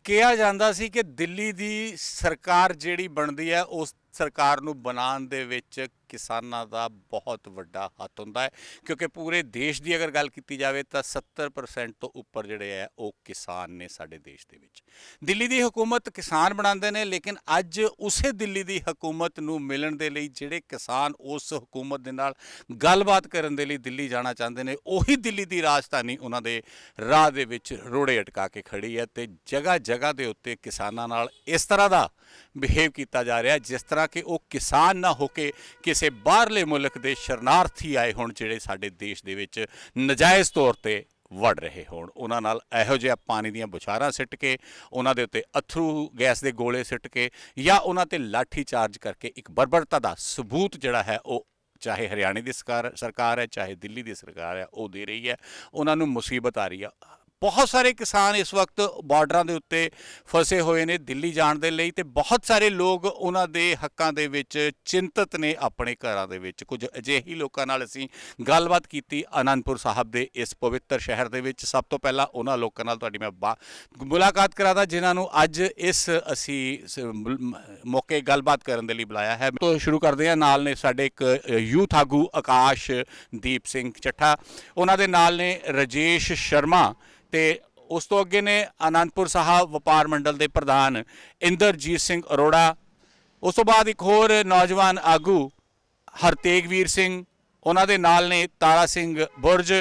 ਕਿਹਾ ਜਾਂਦਾ ਸੀ ਕਿ ਦਿੱਲੀ ਦੀ ਸਰਕਾਰ ਜਿਹੜੀ ਬਣਦੀ ਹੈ ਉਸ ਸਰਕਾਰ ਨੂੰ ਬਣਾਉਣ ਦੇ ਵਿੱਚ ਕਿਸਾਨਾਂ ਦਾ ਬਹੁਤ ਵੱਡਾ ਹੱਥ ਹੁੰਦਾ ਹੈ ਕਿਉਂਕਿ ਪੂਰੇ ਦੇਸ਼ ਦੀ ਅਗਰ ਗੱਲ ਕੀਤੀ ਜਾਵੇ ਤਾਂ 70% ਤੋਂ ਉੱਪਰ ਜਿਹੜੇ ਹੈ ਉਹ ਕਿਸਾਨ ਨੇ ਸਾਡੇ ਦੇਸ਼ ਦੇ ਵਿੱਚ। ਦਿੱਲੀ ਦੀ ਹਕੂਮਤ ਕਿਸਾਨ ਬਣਾਉਂਦੇ ਨੇ, ਲੇਕਿਨ ਅੱਜ ਉਸੇ ਦਿੱਲੀ ਦੀ ਹਕੂਮਤ ਨੂੰ ਮਿਲਣ ਦੇ ਲਈ ਜਿਹੜੇ ਕਿਸਾਨ ਉਸ ਹਕੂਮਤ ਦੇ ਨਾਲ ਗੱਲਬਾਤ ਕਰਨ ਦੇ ਲਈ ਦਿੱਲੀ ਜਾਣਾ ਚਾਹੁੰਦੇ ਨੇ, ਉਹੀ ਦਿੱਲੀ ਦੀ ਰਾਜਧਾਨੀ ਉਹਨਾਂ ਦੇ ਰਾਹ ਦੇ ਵਿੱਚ ਰੋੜੇ ਅਟਕਾ ਕੇ ਖੜੀ ਹੈ ਤੇ ਜਗ੍ਹਾ ਜਗ੍ਹਾ ਦੇ ਉੱਤੇ ਕਿਸਾਨਾਂ ਨਾਲ ਇਸ ਤਰ੍ਹਾਂ ਦਾ ਬਿਹੇਵ ਕੀਤਾ ਜਾ ਰਿਹਾ ਜਿਸ ਤਰ੍ਹਾਂ ਕਿ ਉਹ ਕਿਸਾਨ ਨਾ ਹੋ ਕੇ ਕਿਸੇ ਬਾਹਰਲੇ ਮੁਲਕ ਦੇ ਸ਼ਰਨਾਰਥੀ ਆਏ ਹੋਣ ਜਿਹੜੇ ਸਾਡੇ ਦੇਸ਼ ਦੇ ਵਿੱਚ ਨਜਾਇਜ਼ ਤੌਰ ਤੇ ਵੜ ਰਹੇ ਹੋਣ। ਉਹਨਾਂ ਨਾਲ ਇਹੋ ਜਿਹਾ ਪਾਣੀ ਦੀਆਂ ਬੁਛਾਰਾਂ ਸਿੱਟ ਕੇ, ਉਹਨਾਂ ਦੇ ਉੱਤੇ ਅਥਰੂ ਗੈਸ ਦੇ ਗੋਲੇ ਸਿੱਟ ਕੇ ਜਾਂ ਉਹਨਾਂ ਤੇ ਲਾਠੀ ਚਾਰਜ ਕਰਕੇ ਇੱਕ ਬਰਬਰਤਾ ਦਾ ਸਬੂਤ ਜਿਹੜਾ ਹੈ ਉਹ ਚਾਹੇ ਹਰਿਆਣੇ ਦੀ ਸਰਕਾਰ ਹੈ ਚਾਹੇ ਦਿੱਲੀ ਦੀ ਸਰਕਾਰ ਹੈ ਉਹ ਦੇ ਰਹੀ ਹੈ। ਉਹਨਾਂ ਨੂੰ ਮੁਸੀਬਤ ਆ ਰਹੀ ਹੈ। ਬਹੁਤ ਸਾਰੇ ਕਿਸਾਨ ਇਸ ਵਕਤ ਬਾਰਡਰਾਂ ਦੇ ਉੱਤੇ ਫਸੇ ਹੋਏ ਨੇ ਦਿੱਲੀ ਜਾਣ ਦੇ ਲਈ ਤੇ ਬਹੁਤ ਸਾਰੇ ਲੋਕ ਉਹਨਾਂ ਦੇ ਹੱਕਾਂ ਦੇ ਵਿੱਚ ਚਿੰਤਤ ਨੇ ਆਪਣੇ ਘਰਾਂ ਦੇ ਵਿੱਚ। ਕੁਝ ਅਜਿਹੇ ਲੋਕਾਂ ਨਾਲ ਅਸੀਂ ਗੱਲਬਾਤ ਕੀਤੀ ਅਨੰਦਪੁਰ ਸਾਹਿਬ ਦੇ ਇਸ ਪਵਿੱਤਰ ਸ਼ਹਿਰ ਦੇ ਵਿੱਚ। ਸਭ ਤੋਂ ਪਹਿਲਾਂ ਉਹਨਾਂ ਲੋਕਾਂ ਨਾਲ ਤੁਹਾਡੀ ਮੈਂ ਮੁਲਾਕਾਤ ਕਰਾਦਾ ਜਿਨ੍ਹਾਂ ਨੂੰ ਅੱਜ ਇਸ ਅਸੀਂ ਮੌਕੇ ਗੱਲਬਾਤ ਕਰਨ ਦੇ ਲਈ ਬੁਲਾਇਆ ਹੈ। ਤੋਂ ਸ਼ੁਰੂ ਕਰਦੇ ਹਾਂ। ਨਾਲ ਨੇ ਸਾਡੇ ਇੱਕ ਯੂਥ ਆਗੂ ਆਕਾਸ਼ਦੀਪ ਸਿੰਘ ਚੱਠਾ, ਉਹਨਾਂ ਦੇ ਨਾਲ ਨੇ ਰਾਜੇਸ਼ ਸ਼ਰਮਾ ਤੇ ਉਸ ਤੋਂ ਅੱਗੇ ਨੇ ਅਨੰਦਪੁਰ ਸਾਹਿਬ ਵਪਾਰ ਮੰਡਲ ਦੇ ਪ੍ਰਧਾਨ ਇੰਦਰਜੀਤ ਸਿੰਘ ਅਰੋੜਾ। ਉਸ ਤੋਂ ਬਾਅਦ ਇੱਕ ਹੋਰ ਨੌਜਵਾਨ ਆਗੂ ਹਰਤੇਗਵੀਰ ਸਿੰਘ, ਉਹਨਾਂ ਦੇ ਨਾਲ ਨੇ ਤਾਰਾ ਸਿੰਘ ਬੁਰਜ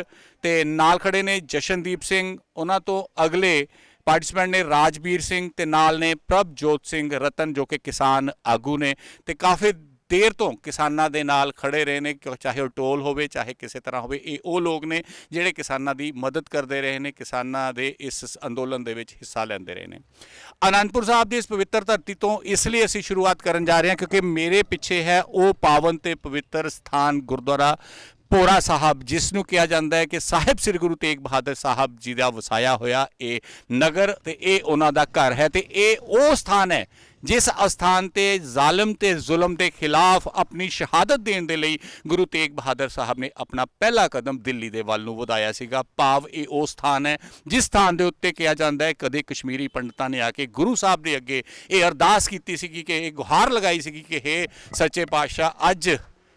ਤੇ ਨਾਲ ਖੜੇ ਨੇ ਜਸ਼ਨਦੀਪ ਸਿੰਘ। ਉਹਨਾਂ ਤੋਂ ਅਗਲੇ ਪਾਰਟਿਸਪੈਂਟ ਨੇ ਰਾਜਵੀਰ ਸਿੰਘ ਤੇ ਨਾਲ ਨੇ ਪ੍ਰਭਜੋਤ ਸਿੰਘ ਰਤਨ ਜੋ ਕਿ ਕਿਸਾਨ ਆਗੂ ਨੇ ਤੇ ਕਾਫੀ ਦੇਰ ਤੋਂ ਕਿਸਾਨਾਂ ਦੇ ਨਾਲ ਖੜੇ ਰਹੇ ਨੇ, ਚਾਹੇ ਉਹ ਟੋਲ ਹੋਵੇ ਚਾਹੇ ਕਿਸੇ ਤਰ੍ਹਾਂ ਹੋਵੇ। ਇਹ ਉਹ ਲੋਕ ਨੇ ਜਿਹੜੇ ਕਿਸਾਨਾਂ ਦੀ ਮਦਦ ਕਰਦੇ ਰਹੇ ਨੇ, ਕਿਸਾਨਾਂ ਦੇ ਇਸ ਅੰਦੋਲਨ ਦੇ ਵਿੱਚ ਹਿੱਸਾ ਲੈਂਦੇ ਰਹੇ ਨੇ। ਅਨੰਦਪੁਰ ਸਾਹਿਬ ਦੀ ਇਸ ਪਵਿੱਤਰ ਧਰਤੀ ਤੋਂ ਇਸ ਲਈ ਅਸੀਂ ਸ਼ੁਰੂਆਤ ਕਰਨ ਜਾ ਰਹੇ ਹਾਂ ਕਿਉਂਕਿ ਮੇਰੇ ਪਿੱਛੇ ਹੈ ਉਹ ਪਾਵਨ ਤੇ ਪਵਿੱਤਰ ਸਥਾਨ ਗੁਰਦੁਆਰਾ ਭੋਰਾ ਸਾਹਿਬ, ਜਿਸ ਨੂੰ ਕਿਹਾ ਜਾਂਦਾ ਹੈ ਕਿ ਸਾਹਿਬ ਸ੍ਰੀ ਗੁਰੂ ਤੇਗ ਬਹਾਦਰ ਸਾਹਿਬ ਜੀ ਦਾ ਵਸਾਇਆ ਹੋਇਆ ਇਹ ਨਗਰ ਤੇ ਇਹ ਉਹਨਾਂ ਦਾ ਘਰ ਹੈ ਤੇ ਇਹ ਉਹ ਸਥਾਨ ਹੈ ਜਿਸ ਅਸਥਾਨ ਤੇ ਜ਼ਾਲਮ ਤੇ ਜ਼ੁਲਮ ਦੇ ਖਿਲਾਫ ਆਪਣੀ ਸ਼ਹਾਦਤ ਦੇਣ ਦੇ ਲਈ ਗੁਰੂ ਤੇਗ ਬਹਾਦਰ ਸਾਹਿਬ ਨੇ ਆਪਣਾ ਪਹਿਲਾ ਕਦਮ ਦਿੱਲੀ ਦੇ ਵੱਲ ਨੂੰ ਵਧਾਇਆ ਸੀਗਾ। ਭਾਵ ਇਹ ਉਹ ਸਥਾਨ ਹੈ ਜਿਸ ਸਥਾਨ ਦੇ ਉੱਤੇ ਕਿਹਾ ਜਾਂਦਾ ਹੈ ਕਦੇ ਕਸ਼ਮੀਰੀ ਪੰਡਤਾਂ ਨੇ ਆ ਕੇ ਗੁਰੂ ਸਾਹਿਬ ਦੇ ਅੱਗੇ ਇਹ ਅਰਦਾਸ ਕੀਤੀ ਸੀਗੀ ਕਿ ਇਹ ਗੁਹਾਰ ਲਗਾਈ ਸੀਗੀ ਕਿ ਹੇ ਸੱਚੇ ਪਾਤਸ਼ਾਹ ਅੱਜ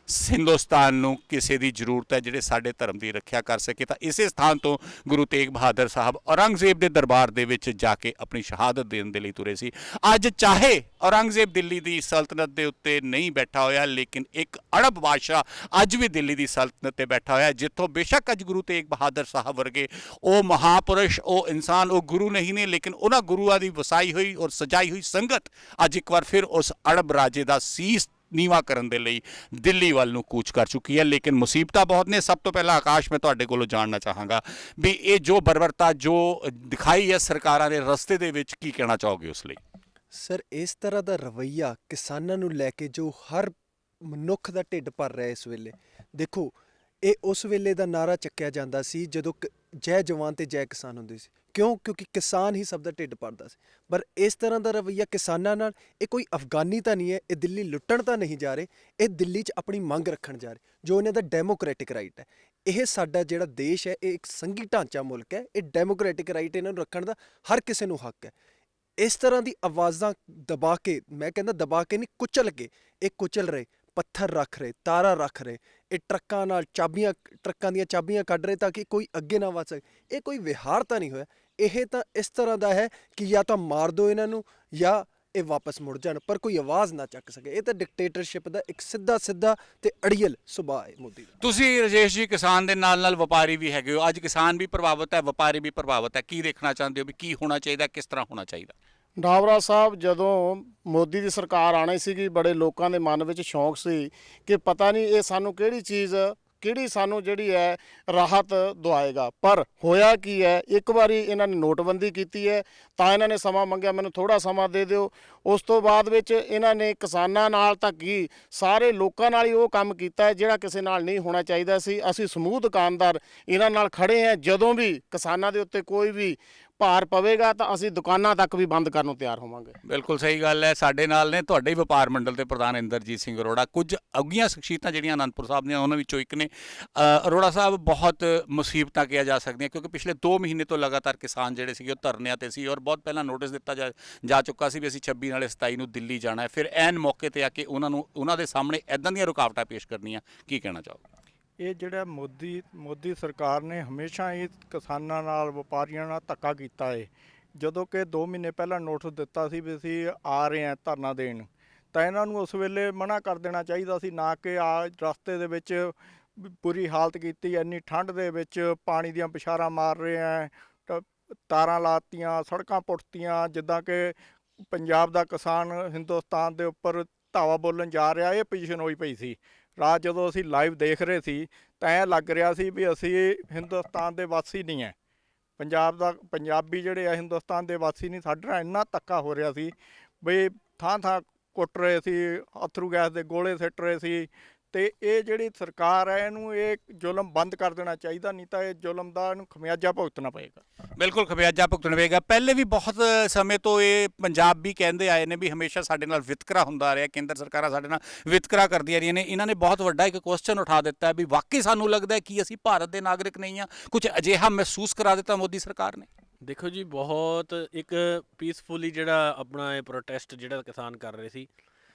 ਹਿੰਦੁਸਤਾਨ ਨੂੰ ਕਿਸੇ ਦੀ ਜ਼ਰੂਰਤ ਹੈ ਜਿਹੜੇ ਸਾਡੇ ਧਰਮ ਦੀ ਰੱਖਿਆ ਕਰ ਸਕੇ। ਤਾਂ ਇਸੇ ਸਥਾਨ ਤੋਂ ਗੁਰੂ ਤੇਗ ਬਹਾਦਰ ਸਾਹਿਬ ਔਰੰਗਜ਼ੇਬ ਦੇ ਦਰਬਾਰ ਦੇ ਵਿੱਚ ਜਾ ਕੇ ਆਪਣੀ ਸ਼ਹਾਦਤ ਦੇਣ ਦੇ ਲਈ ਤੁਰੇ ਸੀ। ਅੱਜ ਚਾਹੇ ਔਰੰਗਜ਼ੇਬ ਦਿੱਲੀ ਦੀ ਸਲਤਨਤ ਦੇ ਉੱਤੇ ਨਹੀਂ ਬੈਠਾ ਹੋਇਆ, ਲੇਕਿਨ ਇੱਕ ਅਰਬ ਬਾਦਸ਼ਾਹ ਅੱਜ ਵੀ ਦਿੱਲੀ ਦੀ ਸਲਤਨਤ ਤੇ ਬੈਠਾ ਹੋਇਆ ਜਿੱਥੋਂ ਬੇਸ਼ੱਕ ਅੱਜ ਗੁਰੂ ਤੇਗ ਬਹਾਦਰ ਸਾਹਿਬ ਵਰਗੇ ਉਹ ਮਹਾਪੁਰਸ਼, ਉਹ ਇਨਸਾਨ, ਉਹ ਗੁਰੂ ਨਹੀਂ ਨੇ, ਲੇਕਿਨ ਉਹਨਾਂ ਗੁਰੂਆਂ ਦੀ ਵਸਾਈ ਹੋਈ ਔਰ ਸਜਾਈ ਹੋਈ ਸੰਗਤ ਅੱਜ ਇੱਕ ਵਾਰ ਫਿਰ ਉਸ ਅਰਬ ਰਾਜੇ ਦਾ ਸੀਸ ਨੀਵਾ ਕਰਨ ਦੇ ਲਈ ਦਿੱਲੀ ਵੱਲ ਨੂੰ ਕੂਚ ਕਰ ਚੁੱਕੀ ਹੈ। ਲੇਕਿਨ ਮੁਸੀਬਤਾਂ ਬਹੁਤ ਨੇ। ਸਭ ਤੋਂ ਪਹਿਲਾਂ ਆਕਾਸ਼ ਮੈਂ ਤੁਹਾਡੇ ਕੋਲੋਂ ਜਾਣਨਾ ਚਾਹਾਂਗਾ ਵੀ ਇਹ ਜੋ ਬਰਬਰਤਾ ਜੋ ਦਿਖਾਈ ਹੈ ਸਰਕਾਰਾਂ ਦੇ ਰਸਤੇ ਦੇ ਵਿੱਚ, ਕੀ ਕਹਿਣਾ ਚਾਹੋਗੇ ਉਸ ਲਈ? ਸਰ, ਇਸ ਤਰ੍ਹਾਂ ਦਾ ਰਵੱਈਆ ਕਿਸਾਨਾਂ ਨੂੰ ਲੈ ਕੇ ਜੋ ਹਰ ਮਨੁੱਖ ਦਾ ਢਿੱਡ ਭਰ ਰਿਹਾ ਇਸ ਵੇਲੇ, ਦੇਖੋ ਇਹ ਉਸ ਵੇਲੇ ਦਾ ਨਾਰਾ ਚੱਕਿਆ ਜਾਂਦਾ ਸੀ ਜਦੋਂ ਜੈ ਜਵਾਨ ਤੇ ਜੈ ਕਿਸਾਨ ਹੁੰਦੀ ਸੀ। ਕਿਉਂਕਿ ਕਿਸਾਨ ਹੀ ਸਭ ਦਾ ਢਿੱਡ ਭਰਦਾ ਸੀ। ਪਰ ਇਸ ਤਰ੍ਹਾਂ ਦਾ ਰਵੱਈਆ ਕਿਸਾਨਾਂ ਨਾਲ, ਇਹ ਕੋਈ ਅਫਗਾਨੀ ਤਾਂ ਨਹੀਂ ਹੈ, ਇਹ ਦਿੱਲੀ ਲੁੱਟਣ ਤਾਂ ਨਹੀਂ ਜਾ ਰਹੇ, ਇਹ ਦਿੱਲੀ 'ਚ ਆਪਣੀ ਮੰਗ ਰੱਖਣ ਜਾ ਰਹੇ ਜੋ ਇਹਨਾਂ ਦਾ ਡੈਮੋਕ੍ਰੈਟਿਕ ਰਾਈਟ ਹੈ। ਇਹ ਸਾਡਾ ਜਿਹੜਾ ਦੇਸ਼ ਹੈ ਇਹ ਇੱਕ ਸੰਘੀ ਢਾਂਚਾ ਮੁਲਕ ਹੈ, ਇਹ ਡੈਮੋਕ੍ਰੈਟਿਕ ਰਾਈਟ ਇਹਨਾਂ ਨੂੰ ਰੱਖਣ ਦਾ ਹਰ ਕਿਸੇ ਨੂੰ ਹੱਕ ਹੈ। ਇਸ ਤਰ੍ਹਾਂ ਦੀ ਆਵਾਜ਼ਾਂ ਦਬਾ ਕੇ, ਮੈਂ ਕਹਿੰਦਾ ਦਬਾ ਕੇ ਨਹੀਂ, ਕੁਚਲ ਕੇ ਇਹ ਕੁਚਲ ਰਹੇ, ਪੱਥਰ ਰੱਖ ਰਹੇ, ਤਾਰਾ ਰੱਖ ਰਹੇ, ਇਹ ਟਰੱਕਾਂ ਨਾਲ ਟਰੱਕਾਂ ਦੀਆਂ ਚਾਬੀਆਂ ਕੱਢ ਰਹੇ ਤਾਂ ਕਿ ਕੋਈ ਅੱਗੇ ਨਾ ਵੱਧ ਸਕੇ। ਇਹ ਕੋਈ ਵਿਹਾਰ ਤਾਂ ਨਹੀਂ ਹੋਇਆ, ਇਹ ਤਾਂ ਇਸ ਤਰ੍ਹਾਂ ਦਾ ਹੈ ਕਿ ਜਾਂ ਤਾਂ ਮਾਰ ਦਿਓ ਇਹਨਾਂ ਨੂੰ ਜਾਂ ਇਹ ਵਾਪਸ ਮੁੜ ਜਾਣ, ਪਰ ਕੋਈ ਆਵਾਜ਼ ਨਾ ਚੱਕ ਸਕੇ। ਇਹ ਤਾਂ ਡਿਕਟੇਟਰਸ਼ਿਪ ਦਾ ਇੱਕ ਸਿੱਧਾ ਤੇ ਅੜੀਅਲ ਸੁਭਾਅ ਹੈ ਮੋਦੀ ਦਾ। ਤੁਸੀਂ ਰਾਜੇਸ਼ ਜੀ ਕਿਸਾਨ ਦੇ ਨਾਲ ਨਾਲ ਵਪਾਰੀ ਵੀ ਹੈਗੇ ਹੋ, ਅੱਜ ਕਿਸਾਨ ਵੀ ਪ੍ਰਭਾਵਿਤ ਹੈ, ਵਪਾਰੀ ਵੀ ਪ੍ਰਭਾਵਿਤ ਹੈ, ਕੀ ਦੇਖਣਾ ਚਾਹੁੰਦੇ ਹੋ ਵੀ ਕੀ ਹੋਣਾ ਚਾਹੀਦਾ, ਕਿਸ ਤਰ੍ਹਾਂ ਹੋਣਾ ਚਾਹੀਦਾ? ਡਾਵਰਾ ਸਾਹਿਬ, ਜਦੋਂ ਮੋਦੀ ਦੀ ਸਰਕਾਰ ਆਣੀ ਸੀਗੀ ਬੜੇ ਲੋਕਾਂ ਦੇ ਮਨ ਵਿੱਚ ਸ਼ੌਂਕ ਸੀ ਕਿ ਪਤਾ ਨਹੀਂ ਇਹ ਸਾਨੂੰ ਕਿਹੜੀ ਸਾਨੂੰ ਜਿਹੜੀ ਹੈ ਰਾਹਤ ਦਵਾਏਗਾ। ਪਰ ਹੋਇਆ ਕੀ ਹੈ, ਇੱਕ ਵਾਰੀ ਇਹਨਾਂ ਨੇ ਨੋਟਬੰਦੀ ਕੀਤੀ ਹੈ ਤਾਂ ਇਹਨਾਂ ਨੇ ਸਮਾਂ ਮੰਗਿਆ, ਮੈਨੂੰ ਥੋੜ੍ਹਾ ਸਮਾਂ ਦੇ ਦਿਓ। ਉਸ ਤੋਂ ਬਾਅਦ ਵਿੱਚ ਇਹਨਾਂ ਨੇ ਕਿਸਾਨਾਂ ਨਾਲ ਤਾਂ ਕੀ ਸਾਰੇ ਲੋਕਾਂ ਨਾਲ ਹੀ ਉਹ ਕੰਮ ਕੀਤਾ ਹੈ ਜਿਹੜਾ ਕਿਸੇ ਨਾਲ ਨਹੀਂ ਹੋਣਾ ਚਾਹੀਦਾ ਸੀ। ਅਸੀਂ ਸਮੂਹ ਦੁਕਾਨਦਾਰ ਇਹਨਾਂ ਨਾਲ ਖੜੇ ਹਾਂ। ਜਦੋਂ ਵੀ ਕਿਸਾਨਾਂ ਦੇ ਉੱਤੇ ਕੋਈ ਵੀ ਭਾਰ ਪਵੇਗਾ ਤਾਂ ਅਸੀਂ ਦੁਕਾਨਾਂ ਤੱਕ ਵੀ ਬੰਦ ਕਰਨ ਨੂੰ ਤਿਆਰ ਹੋਵਾਂਗੇ। ਬਿਲਕੁਲ ਸਹੀ ਗੱਲ ਹੈ। ਸਾਡੇ ਨਾਲ ਨੇ ਤੁਹਾਡੇ ਹੀ ਵਪਾਰ ਮੰਡਲ ਦੇ ਪ੍ਰਧਾਨ ਇੰਦਰਜੀਤ ਸਿੰਘ ਅਰੋੜਾ, ਕੁਝ ਅੱਗੀਆਂ ਸ਼ਖਸੀਅਤਾਂ ਜਿਹੜੀਆਂ ਅਨੰਦਪੁਰ ਸਾਹਿਬ ਦੀਆਂ ਉਹਨਾਂ ਵਿੱਚੋਂ ਇੱਕ ਨੇ। ਅਰੋੜਾ ਸਾਹਿਬ, ਬਹੁਤ ਮੁਸੀਬਤਾਂ ਕਿਹਾ ਜਾ ਸਕਦੀਆਂ ਕਿਉਂਕਿ ਪਿਛਲੇ 2 ਮਹੀਨੇ ਤੋਂ ਲਗਾਤਾਰ ਕਿਸਾਨ ਜਿਹੜੇ ਸੀਗੇ ਉਹ ਧਰਨਿਆਂ ਤੇ ਸੀ, ਔਰ ਬਹੁਤ ਪਹਿਲਾਂ ਨੋਟਿਸ ਦਿੱਤਾ ਜਾ ਚੁੱਕਾ ਸੀ ਵੀ ਅਸੀਂ 26 ਨਾਲੇ 27 ਨੂੰ ਦਿੱਲੀ ਜਾਣਾ ਹੈ। ਫਿਰ ਐਨ ਮੌਕੇ ਤੇ ਆ ਕੇ ਉਹਨਾਂ ਦੇ ਸਾਹਮਣੇ ਇੱਦਾਂ ਦੀਆਂ ਰੁਕਾਵਟਾਂ ਪੇਸ਼ ਕਰਨੀਆਂ, ਕੀ ਕਹਿਣਾ ਚਾਹੋਗੇ? ਇਹ ਜਿਹੜਾ ਮੋਦੀ ਸਰਕਾਰ ਨੇ ਹਮੇਸ਼ਾ ਹੀ ਕਿਸਾਨਾਂ ਨਾਲ, ਵਪਾਰੀਆਂ ਨਾਲ ਧੱਕਾ ਕੀਤਾ ਹੈ। ਜਦੋਂ ਕਿ 2 ਮਹੀਨੇ ਪਹਿਲਾਂ ਨੋਟਿਸ ਦਿੱਤਾ ਸੀ ਵੀ ਅਸੀਂ ਆ ਰਹੇ ਹਾਂ ਧਰਨਾ ਦੇਣ, ਤਾਂ ਇਹਨਾਂ ਨੂੰ ਉਸ ਵੇਲੇ ਮਨਾ ਕਰ ਦੇਣਾ ਚਾਹੀਦਾ ਸੀ, ਨਾ ਕਿ ਰਸਤੇ ਦੇ ਵਿੱਚ ਬੁਰੀ ਹਾਲਤ ਕੀਤੀ। ਇੰਨੀ ਠੰਡ ਦੇ ਵਿੱਚ ਪਾਣੀ ਦੀਆਂ ਪਿਛਾਰਾਂ ਮਾਰ ਰਹੇ ਆ, ਤਾਰਾਂ ਲਾਤੀਆਂ, ਸੜਕਾਂ ਪੁੱਟਤੀਆਂ, ਜਿੱਦਾਂ ਕਿ ਪੰਜਾਬ ਦਾ ਕਿਸਾਨ ਹਿੰਦੁਸਤਾਨ ਦੇ ਉੱਪਰ ਧਾਵਾ ਬੋਲਣ ਜਾ ਰਿਹਾ। ਇਹ ਪੋਜੀਸ਼ਨ ਹੋਈ ਪਈ ਸੀ। ਰਾਤ ਜਦੋਂ ਅਸੀਂ ਲਾਈਵ ਦੇਖ ਰਹੇ ਸੀ ਤਾਂ ਐਂ ਲੱਗ ਰਿਹਾ ਸੀ ਵੀ ਅਸੀਂ ਹਿੰਦੁਸਤਾਨ ਦੇ ਵਾਸੀ ਨਹੀਂ ਹੈ, ਪੰਜਾਬੀ ਜਿਹੜੇ ਆ ਹਿੰਦੁਸਤਾਨ ਦੇ ਵਾਸੀ ਨਹੀਂ। ਸਾਡੇ ਨਾਲ ਇੰਨਾ ਧੱਕਾ ਹੋ ਰਿਹਾ ਸੀ ਵੀ ਥਾਂ ਥਾਂ ਕੁੱਟ ਰਹੇ ਸੀ, ਅਥਰੂ ਗੈਸ ਦੇ ਗੋਲੇ ਸਿੱਟ ਰਹੇ ਸੀ। ਤੇ ਇਹ ਜਿਹੜੀ ਸਰਕਾਰ ਹੈ ਇਹਨੂੰ ਇਹ ਜ਼ੁਲਮ ਬੰਦ ਕਰ ਦੇਣਾ ਚਾਹੀਦਾ, ਨਹੀਂ ਤਾਂ ਇਹ ਜ਼ੁਲਮ ਦਾ ਇਹਨੂੰ ਖਮਿਆਜਾ ਭੁਗਤਣਾ ਪਏਗਾ। ਬਿਲਕੁਲ ਖਮਿਆਜਾ ਭੁਗਤਣਾ ਪਏਗਾ। ਪਹਿਲੇ ਵੀ ਬਹੁਤ ਸਮੇਂ ਤੋਂ ਇਹ ਪੰਜਾਬ ਵੀ ਕਹਿੰਦੇ ਆਏ ਨੇ ਵੀ ਹਮੇਸ਼ਾ ਸਾਡੇ ਨਾਲ ਵਿਤਕਰਾ ਹੁੰਦਾ ਆ ਰਿਹਾ, ਕੇਂਦਰ ਸਰਕਾਰਾਂ ਸਾਡੇ ਨਾਲ ਵਿਤਕਰਾ ਕਰਦੀਆਂ ਰਹੀਆਂ ਨੇ। ਇਹਨਾਂ ਨੇ ਬਹੁਤ ਵੱਡਾ ਇੱਕ ਕੁਐਸਚਨ ਉਠਾ ਦਿੱਤਾ ਹੈ ਵੀ ਵਾਕਈ ਸਾਨੂੰ ਲੱਗਦਾ ਹੈ ਕਿ ਅਸੀਂ ਭਾਰਤ ਦੇ ਨਾਗਰਿਕ ਨਹੀਂ ਹਾਂ, ਕੁਝ ਅਜਿਹਾ ਮਹਿਸੂਸ ਕਰਾ ਦਿੱਤਾ ਮੋਦੀ ਸਰਕਾਰ ਨੇ। ਦੇਖੋ ਜੀ, ਬਹੁਤ ਇੱਕ ਪੀਸਫੁਲੀ ਜਿਹੜਾ ਆਪਣਾ ਇਹ ਪ੍ਰੋਟੈਸਟ ਜਿਹੜਾ ਕਿਸਾਨ ਕਰ ਰਹੇ ਸੀ,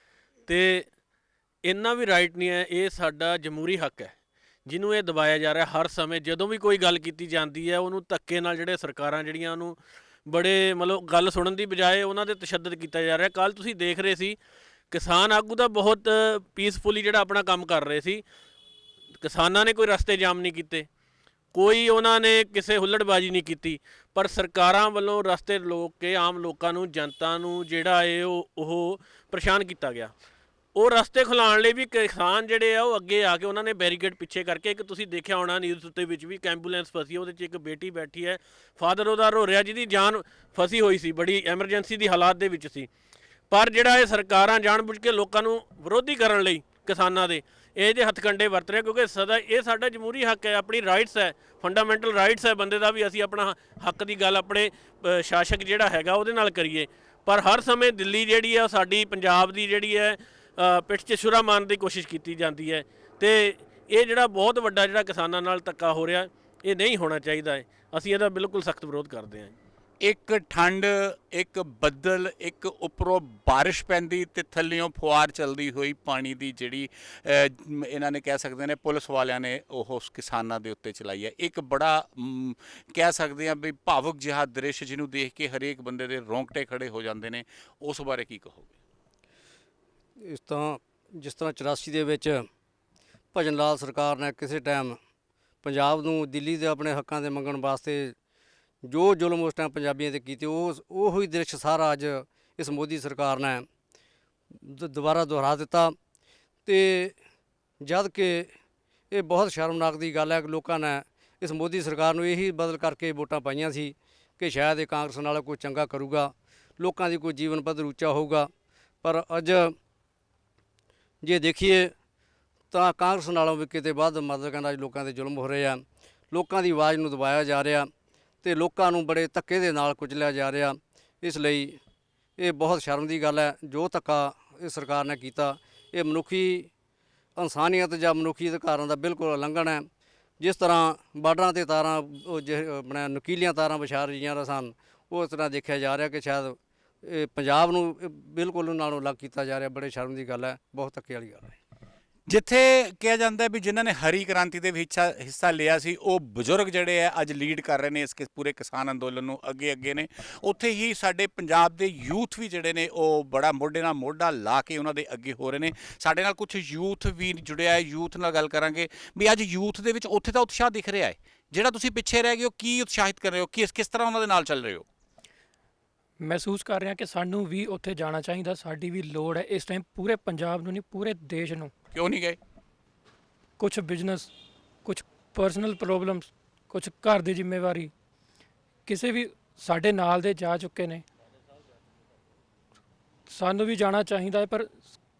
ਤੇ ਇੰਨਾ ਵੀ ਰਾਈਟ ਨਹੀਂ ਹੈ। ਇਹ ਸਾਡਾ ਜਮਹੂਰੀ ਹੱਕ ਹੈ ਜਿਹਨੂੰ ਇਹ ਦਬਾਇਆ ਜਾ ਰਿਹਾ ਹਰ ਸਮੇਂ। ਜਦੋਂ ਵੀ ਕੋਈ ਗੱਲ ਕੀਤੀ ਜਾਂਦੀ ਹੈ ਉਹਨੂੰ ਧੱਕੇ ਨਾਲ ਜਿਹੜੇ ਸਰਕਾਰਾਂ ਜਿਹੜੀਆਂ ਉਹਨੂੰ ਬੜੇ ਮਤਲਬ ਗੱਲ ਸੁਣਨ ਦੀ ਬਜਾਏ ਉਹਨਾਂ ਦੇ ਤਸ਼ੱਦਦ ਕੀਤਾ ਜਾ ਰਿਹਾ। ਕੱਲ੍ਹ ਤੁਸੀਂ ਦੇਖ ਰਹੇ ਸੀ ਕਿਸਾਨ ਆਗੂ ਦਾ ਬਹੁਤ ਪੀਸਫੁਲੀ ਜਿਹੜਾ ਆਪਣਾ ਕੰਮ ਕਰ ਰਹੇ ਸੀ। ਕਿਸਾਨਾਂ ਨੇ ਕੋਈ ਰਸਤੇ ਜਾਮ ਨਹੀਂ ਕੀਤੇ, ਕੋਈ ਉਹਨਾਂ ਨੇ ਕਿਸੇ ਹੁੱਲੜਬਾਜ਼ੀ ਨਹੀਂ ਕੀਤੀ, ਪਰ ਸਰਕਾਰਾਂ ਵੱਲੋਂ ਰਸਤੇ ਰੋਕ ਕੇ ਆਮ ਲੋਕਾਂ ਨੂੰ, ਜਨਤਾ ਨੂੰ ਜਿਹੜਾ ਹੈ ਉਹ ਪਰੇਸ਼ਾਨ ਕੀਤਾ ਗਿਆ। ਉਹ ਰਸਤੇ ਖੁਲਾਉਣ ਲਈ ਵੀ ਕਿਸਾਨ ਜਿਹੜੇ ਆ ਉਹ ਅੱਗੇ ਆ ਕੇ ਉਹਨਾਂ ਨੇ ਬੈਰੀਕੇਡ ਪਿੱਛੇ ਕਰਕੇ, ਇੱਕ ਤੁਸੀਂ ਦੇਖਿਆ ਹੋਣਾ ਨਿਊਜ਼ ਉੱਤੇ ਵਿੱਚ ਵੀ, ਇੱਕ ਐਂਬੂਲੈਂਸ ਫਸੀ, ਉਹਦੇ 'ਚ ਇੱਕ ਬੇਟੀ ਬੈਠੀ ਹੈ, ਫਾਦਰ ਉਹਦਾ ਰੋ ਰਿਹਾ, ਜਿਹਦੀ ਜਾਨ ਫਸੀ ਹੋਈ ਸੀ, ਬੜੀ ਐਮਰਜੈਂਸੀ ਦੀ ਹਾਲਾਤ ਦੇ ਵਿੱਚ ਸੀ। ਪਰ ਜਿਹੜਾ ਇਹ ਸਰਕਾਰਾਂ ਜਾਣਬੁੱਝ ਕੇ ਲੋਕਾਂ ਨੂੰ ਵਿਰੋਧੀ ਕਰਨ ਲਈ ਕਿਸਾਨਾਂ ਦੇ ਇਹ ਜਿਹੇ ਹੱਥਕੰਡੇ ਵਰਤ ਰਹੇ, ਕਿਉਂਕਿ ਸਦਾ ਇਹ ਸਾਡਾ ਜਮਹੂਰੀ ਹੱਕ ਹੈ, ਆਪਣੀ ਰਾਈਟਸ ਹੈ, ਫੰਡਾਮੈਂਟਲ ਰਾਈਟਸ ਹੈ ਬੰਦੇ ਦਾ ਵੀ ਅਸੀਂ ਆਪਣਾ ਹੱਕ ਦੀ ਗੱਲ ਆਪਣੇ ਸ਼ਾਸਕ ਜਿਹੜਾ ਹੈਗਾ ਉਹਦੇ ਨਾਲ ਕਰੀਏ। ਪਰ ਹਰ ਸਮੇਂ ਦਿੱਲੀ ਜਿਹੜੀ ਹੈ ਸਾਡੀ ਪੰਜਾਬ ਦੀ ਜਿਹੜੀ ਹੈ ਪਿੱਠ 'ਚ ਛੁਰਾ ਮਾਰਨ ਦੀ ਕੋਸ਼ਿਸ਼ ਕੀਤੀ ਜਾਂਦੀ ਹੈ। ਤੇ ਇਹ ਜਿਹੜਾ ਬਹੁਤ ਵੱਡਾ ਜਿਹੜਾ ਕਿਸਾਨਾਂ ਨਾਲ ਧੱਕਾ ਹੋ ਰਿਹਾ, ਇਹ ਨਹੀਂ ਹੋਣਾ ਚਾਹੀਦਾ ਹੈ। ਅਸੀਂ ਇਹਦਾ ਬਿਲਕੁਲ ਸਖਤ ਵਿਰੋਧ ਕਰਦੇ ਹਾਂ। ਇੱਕ ਠੰਡ, ਇੱਕ ਬੱਦਲ, ਇੱਕ ਉੱਪਰੋਂ ਬਾਰਿਸ਼ ਪੈਂਦੀ ਤੇ ਥੱਲਿਓਂ ਫੁਆਰ ਚੱਲਦੀ ਹੋਈ ਪਾਣੀ ਦੀ ਜਿਹੜੀ ਇਹਨਾਂ ਨੇ ਕਹਿ ਸਕਦੇ ਨੇ ਪੁਲਿਸ ਵਾਲਿਆਂ ਨੇ ਉਹ ਕਿਸਾਨਾਂ ਦੇ ਉੱਤੇ ਚਲਾਈ ਹੈ। ਇੱਕ ਬੜਾ ਕਹਿ ਸਕਦੇ ਹਾਂ ਵੀ ਭਾਵੁਕ ਜਿਹਾ ਦ੍ਰਿਸ਼ ਜਿਹਨੂੰ ਦੇਖ ਕੇ ਹਰੇਕ ਬੰਦੇ ਦੇ ਰੋਂਗਟੇ ਖੜੇ ਹੋ ਜਾਂਦੇ ਨੇ। ਉਸ ਬਾਰੇ ਕੀ ਕਹੋਗੇ? ਜਿਸ ਤਰ੍ਹਾਂ 84 ਦੇ ਵਿੱਚ ਭਜਨ ਲਾਲ ਸਰਕਾਰ ਨੇ ਕਿਸੇ ਟਾਈਮ ਪੰਜਾਬ ਨੂੰ ਦਿੱਲੀ ਦੇ ਆਪਣੇ ਹੱਕਾਂ ਦੇ ਮੰਗਣ ਵਾਸਤੇ ਜੋ ਜ਼ੁਲਮ ਉਸ ਟਾਈਮ ਪੰਜਾਬੀਆਂ 'ਤੇ ਕੀਤੇ, ਉਹੀ ਦ੍ਰਿਸ਼ ਸਾਰਾ ਅੱਜ ਇਸ ਮੋਦੀ ਸਰਕਾਰ ਨੇ ਦੁਬਾਰਾ ਦੁਹਰਾ ਦਿੱਤਾ। ਤੇ ਜਦ ਕਿ ਇਹ ਬਹੁਤ ਸ਼ਰਮਨਾਕ ਦੀ ਗੱਲ ਹੈ ਕਿ ਲੋਕਾਂ ਨੇ ਇਸ ਮੋਦੀ ਸਰਕਾਰ ਨੂੰ ਇਹੀ ਬਦਲ ਕਰਕੇ ਵੋਟਾਂ ਪਾਈਆਂ ਸੀ ਕਿ ਸ਼ਾਇਦ ਇਹ ਕਾਂਗਰਸ ਨਾਲ ਕੋਈ ਚੰਗਾ ਕਰੂਗਾ, ਲੋਕਾਂ ਦੀ ਕੋਈ ਜੀਵਨ ਪੱਧਰ ਉੱਚਾ ਹੋਊਗਾ। ਪਰ ਅੱਜ ਜੇ ਦੇਖੀਏ ਤਾਂ ਕਾਂਗਰਸ ਨਾਲੋਂ ਵੀ ਕਿਤੇ ਵੱਧ ਮਤਲਬ ਕਹਿੰਦਾ ਲੋਕਾਂ 'ਤੇ ਜ਼ੁਲਮ ਹੋ ਰਹੇ ਆ, ਲੋਕਾਂ ਦੀ ਆਵਾਜ਼ ਨੂੰ ਦਬਾਇਆ ਜਾ ਰਿਹਾ ਤੇ ਲੋਕਾਂ ਨੂੰ ਬੜੇ ਧੱਕੇ ਦੇ ਨਾਲ ਕੁਚਲਿਆ ਜਾ ਰਿਹਾ। ਇਸ ਲਈ ਇਹ ਬਹੁਤ ਸ਼ਰਮ ਦੀ ਗੱਲ ਹੈ ਜੋ ਧੱਕਾ ਇਸ ਸਰਕਾਰ ਨੇ ਕੀਤਾ। ਇਹ ਮਨੁੱਖੀ ਇਨਸਾਨੀਅਤ ਜਾਂ ਮਨੁੱਖੀ ਅਧਿਕਾਰਾਂ ਦਾ ਬਿਲਕੁਲ ਉਲੰਘਣ ਹੈ। ਜਿਸ ਤਰ੍ਹਾਂ ਬਾਰਡਰਾਂ 'ਤੇ ਤਾਰਾਂ ਆਪਣਾ ਨੁਕੀਲੀਆਂ ਤਾਰਾਂ ਵਿਛਾ ਰਹੀਆਂ ਸਨ, ਉਹ ਇਸ ਤਰ੍ਹਾਂ ਦੇਖਿਆ ਜਾ ਰਿਹਾ ਕਿ ਸ਼ਾਇਦ ਇਹ ਪੰਜਾਬ ਨੂੰ ਬਿਲਕੁਲ ਉਹਨਾਂ ਨਾਲੋਂ ਅਲੱਗ ਕੀਤਾ ਜਾ ਰਿਹਾ। ਬੜੇ ਸ਼ਰਮ ਦੀ ਗੱਲ ਹੈ, ਬਹੁਤ ਧੱਕੇ ਵਾਲੀ ਗੱਲ ਹੈ। ਜਿੱਥੇ ਕਿਹਾ ਜਾਂਦਾ ਵੀ ਜਿਨ੍ਹਾਂ ਨੇ ਹਰੀ ਕ੍ਰਾਂਤੀ ਦੇ ਵਿੱਚ ਹਿੱਸਾ ਲਿਆ ਸੀ ਉਹ ਬਜ਼ੁਰਗ ਜਿਹੜੇ ਆ ਅੱਜ ਲੀਡ ਕਰ ਰਹੇ ਨੇ ਇਸ ਪੂਰੇ ਕਿਸਾਨ ਅੰਦੋਲਨ ਨੂੰ, ਅੱਗੇ ਨੇ, ਉੱਥੇ ਹੀ ਸਾਡੇ ਪੰਜਾਬ ਦੇ ਯੂਥ ਵੀ ਜਿਹੜੇ ਨੇ ਉਹ ਬੜਾ ਮੋਢੇ ਨਾਲ ਮੋਢਾ ਲਾ ਕੇ ਉਹਨਾਂ ਦੇ ਅੱਗੇ ਹੋ ਰਹੇ ਨੇ। ਸਾਡੇ ਨਾਲ ਕੁਝ ਯੂਥ ਵੀ ਜੁੜਿਆ ਹੈ, ਯੂਥ ਨਾਲ ਗੱਲ ਕਰਾਂਗੇ ਵੀ ਅੱਜ ਯੂਥ ਦੇ ਵਿੱਚ ਉੱਥੇ ਤਾਂ ਉਤਸ਼ਾਹ ਦਿਖ ਰਿਹਾ ਹੈ, ਜਿਹੜਾ ਤੁਸੀਂ ਪਿੱਛੇ ਰਹਿ ਗਏ ਹੋ ਕੀ ਉਤਸ਼ਾਹਿਤ ਕਰ ਰਹੇ ਹੋ, ਕਿਸ ਤਰ੍ਹਾਂ ਉਹਨਾਂ ਦੇ ਨਾਲ ਚੱਲ ਰਹੇ ਹੋ? ਮਹਿਸੂਸ ਕਰ ਰਿਹਾ ਕਿ ਸਾਨੂੰ ਵੀ ਉੱਥੇ ਜਾਣਾ ਚਾਹੀਦਾ, ਸਾਡੀ ਵੀ ਲੋੜ ਹੈ ਇਸ ਟਾਈਮ, ਪੂਰੇ ਪੰਜਾਬ ਨੂੰ ਨਹੀਂ ਪੂਰੇ ਦੇਸ਼ ਨੂੰ। ਕਿਉਂ ਨਹੀਂ ਗਏ? ਕੁਝ ਬਿਜ਼ਨਸ, ਕੁਝ ਪਰਸਨਲ ਪ੍ਰੋਬਲਮਸ, ਕੁਝ ਘਰ ਦੀ ਜ਼ਿੰਮੇਵਾਰੀ, ਕਿਸੇ ਵੀ ਸਾਡੇ ਨਾਲ ਦੇ ਜਾ ਚੁੱਕੇ ਨੇ, ਸਾਨੂੰ ਵੀ ਜਾਣਾ ਚਾਹੀਦਾ ਹੈ ਪਰ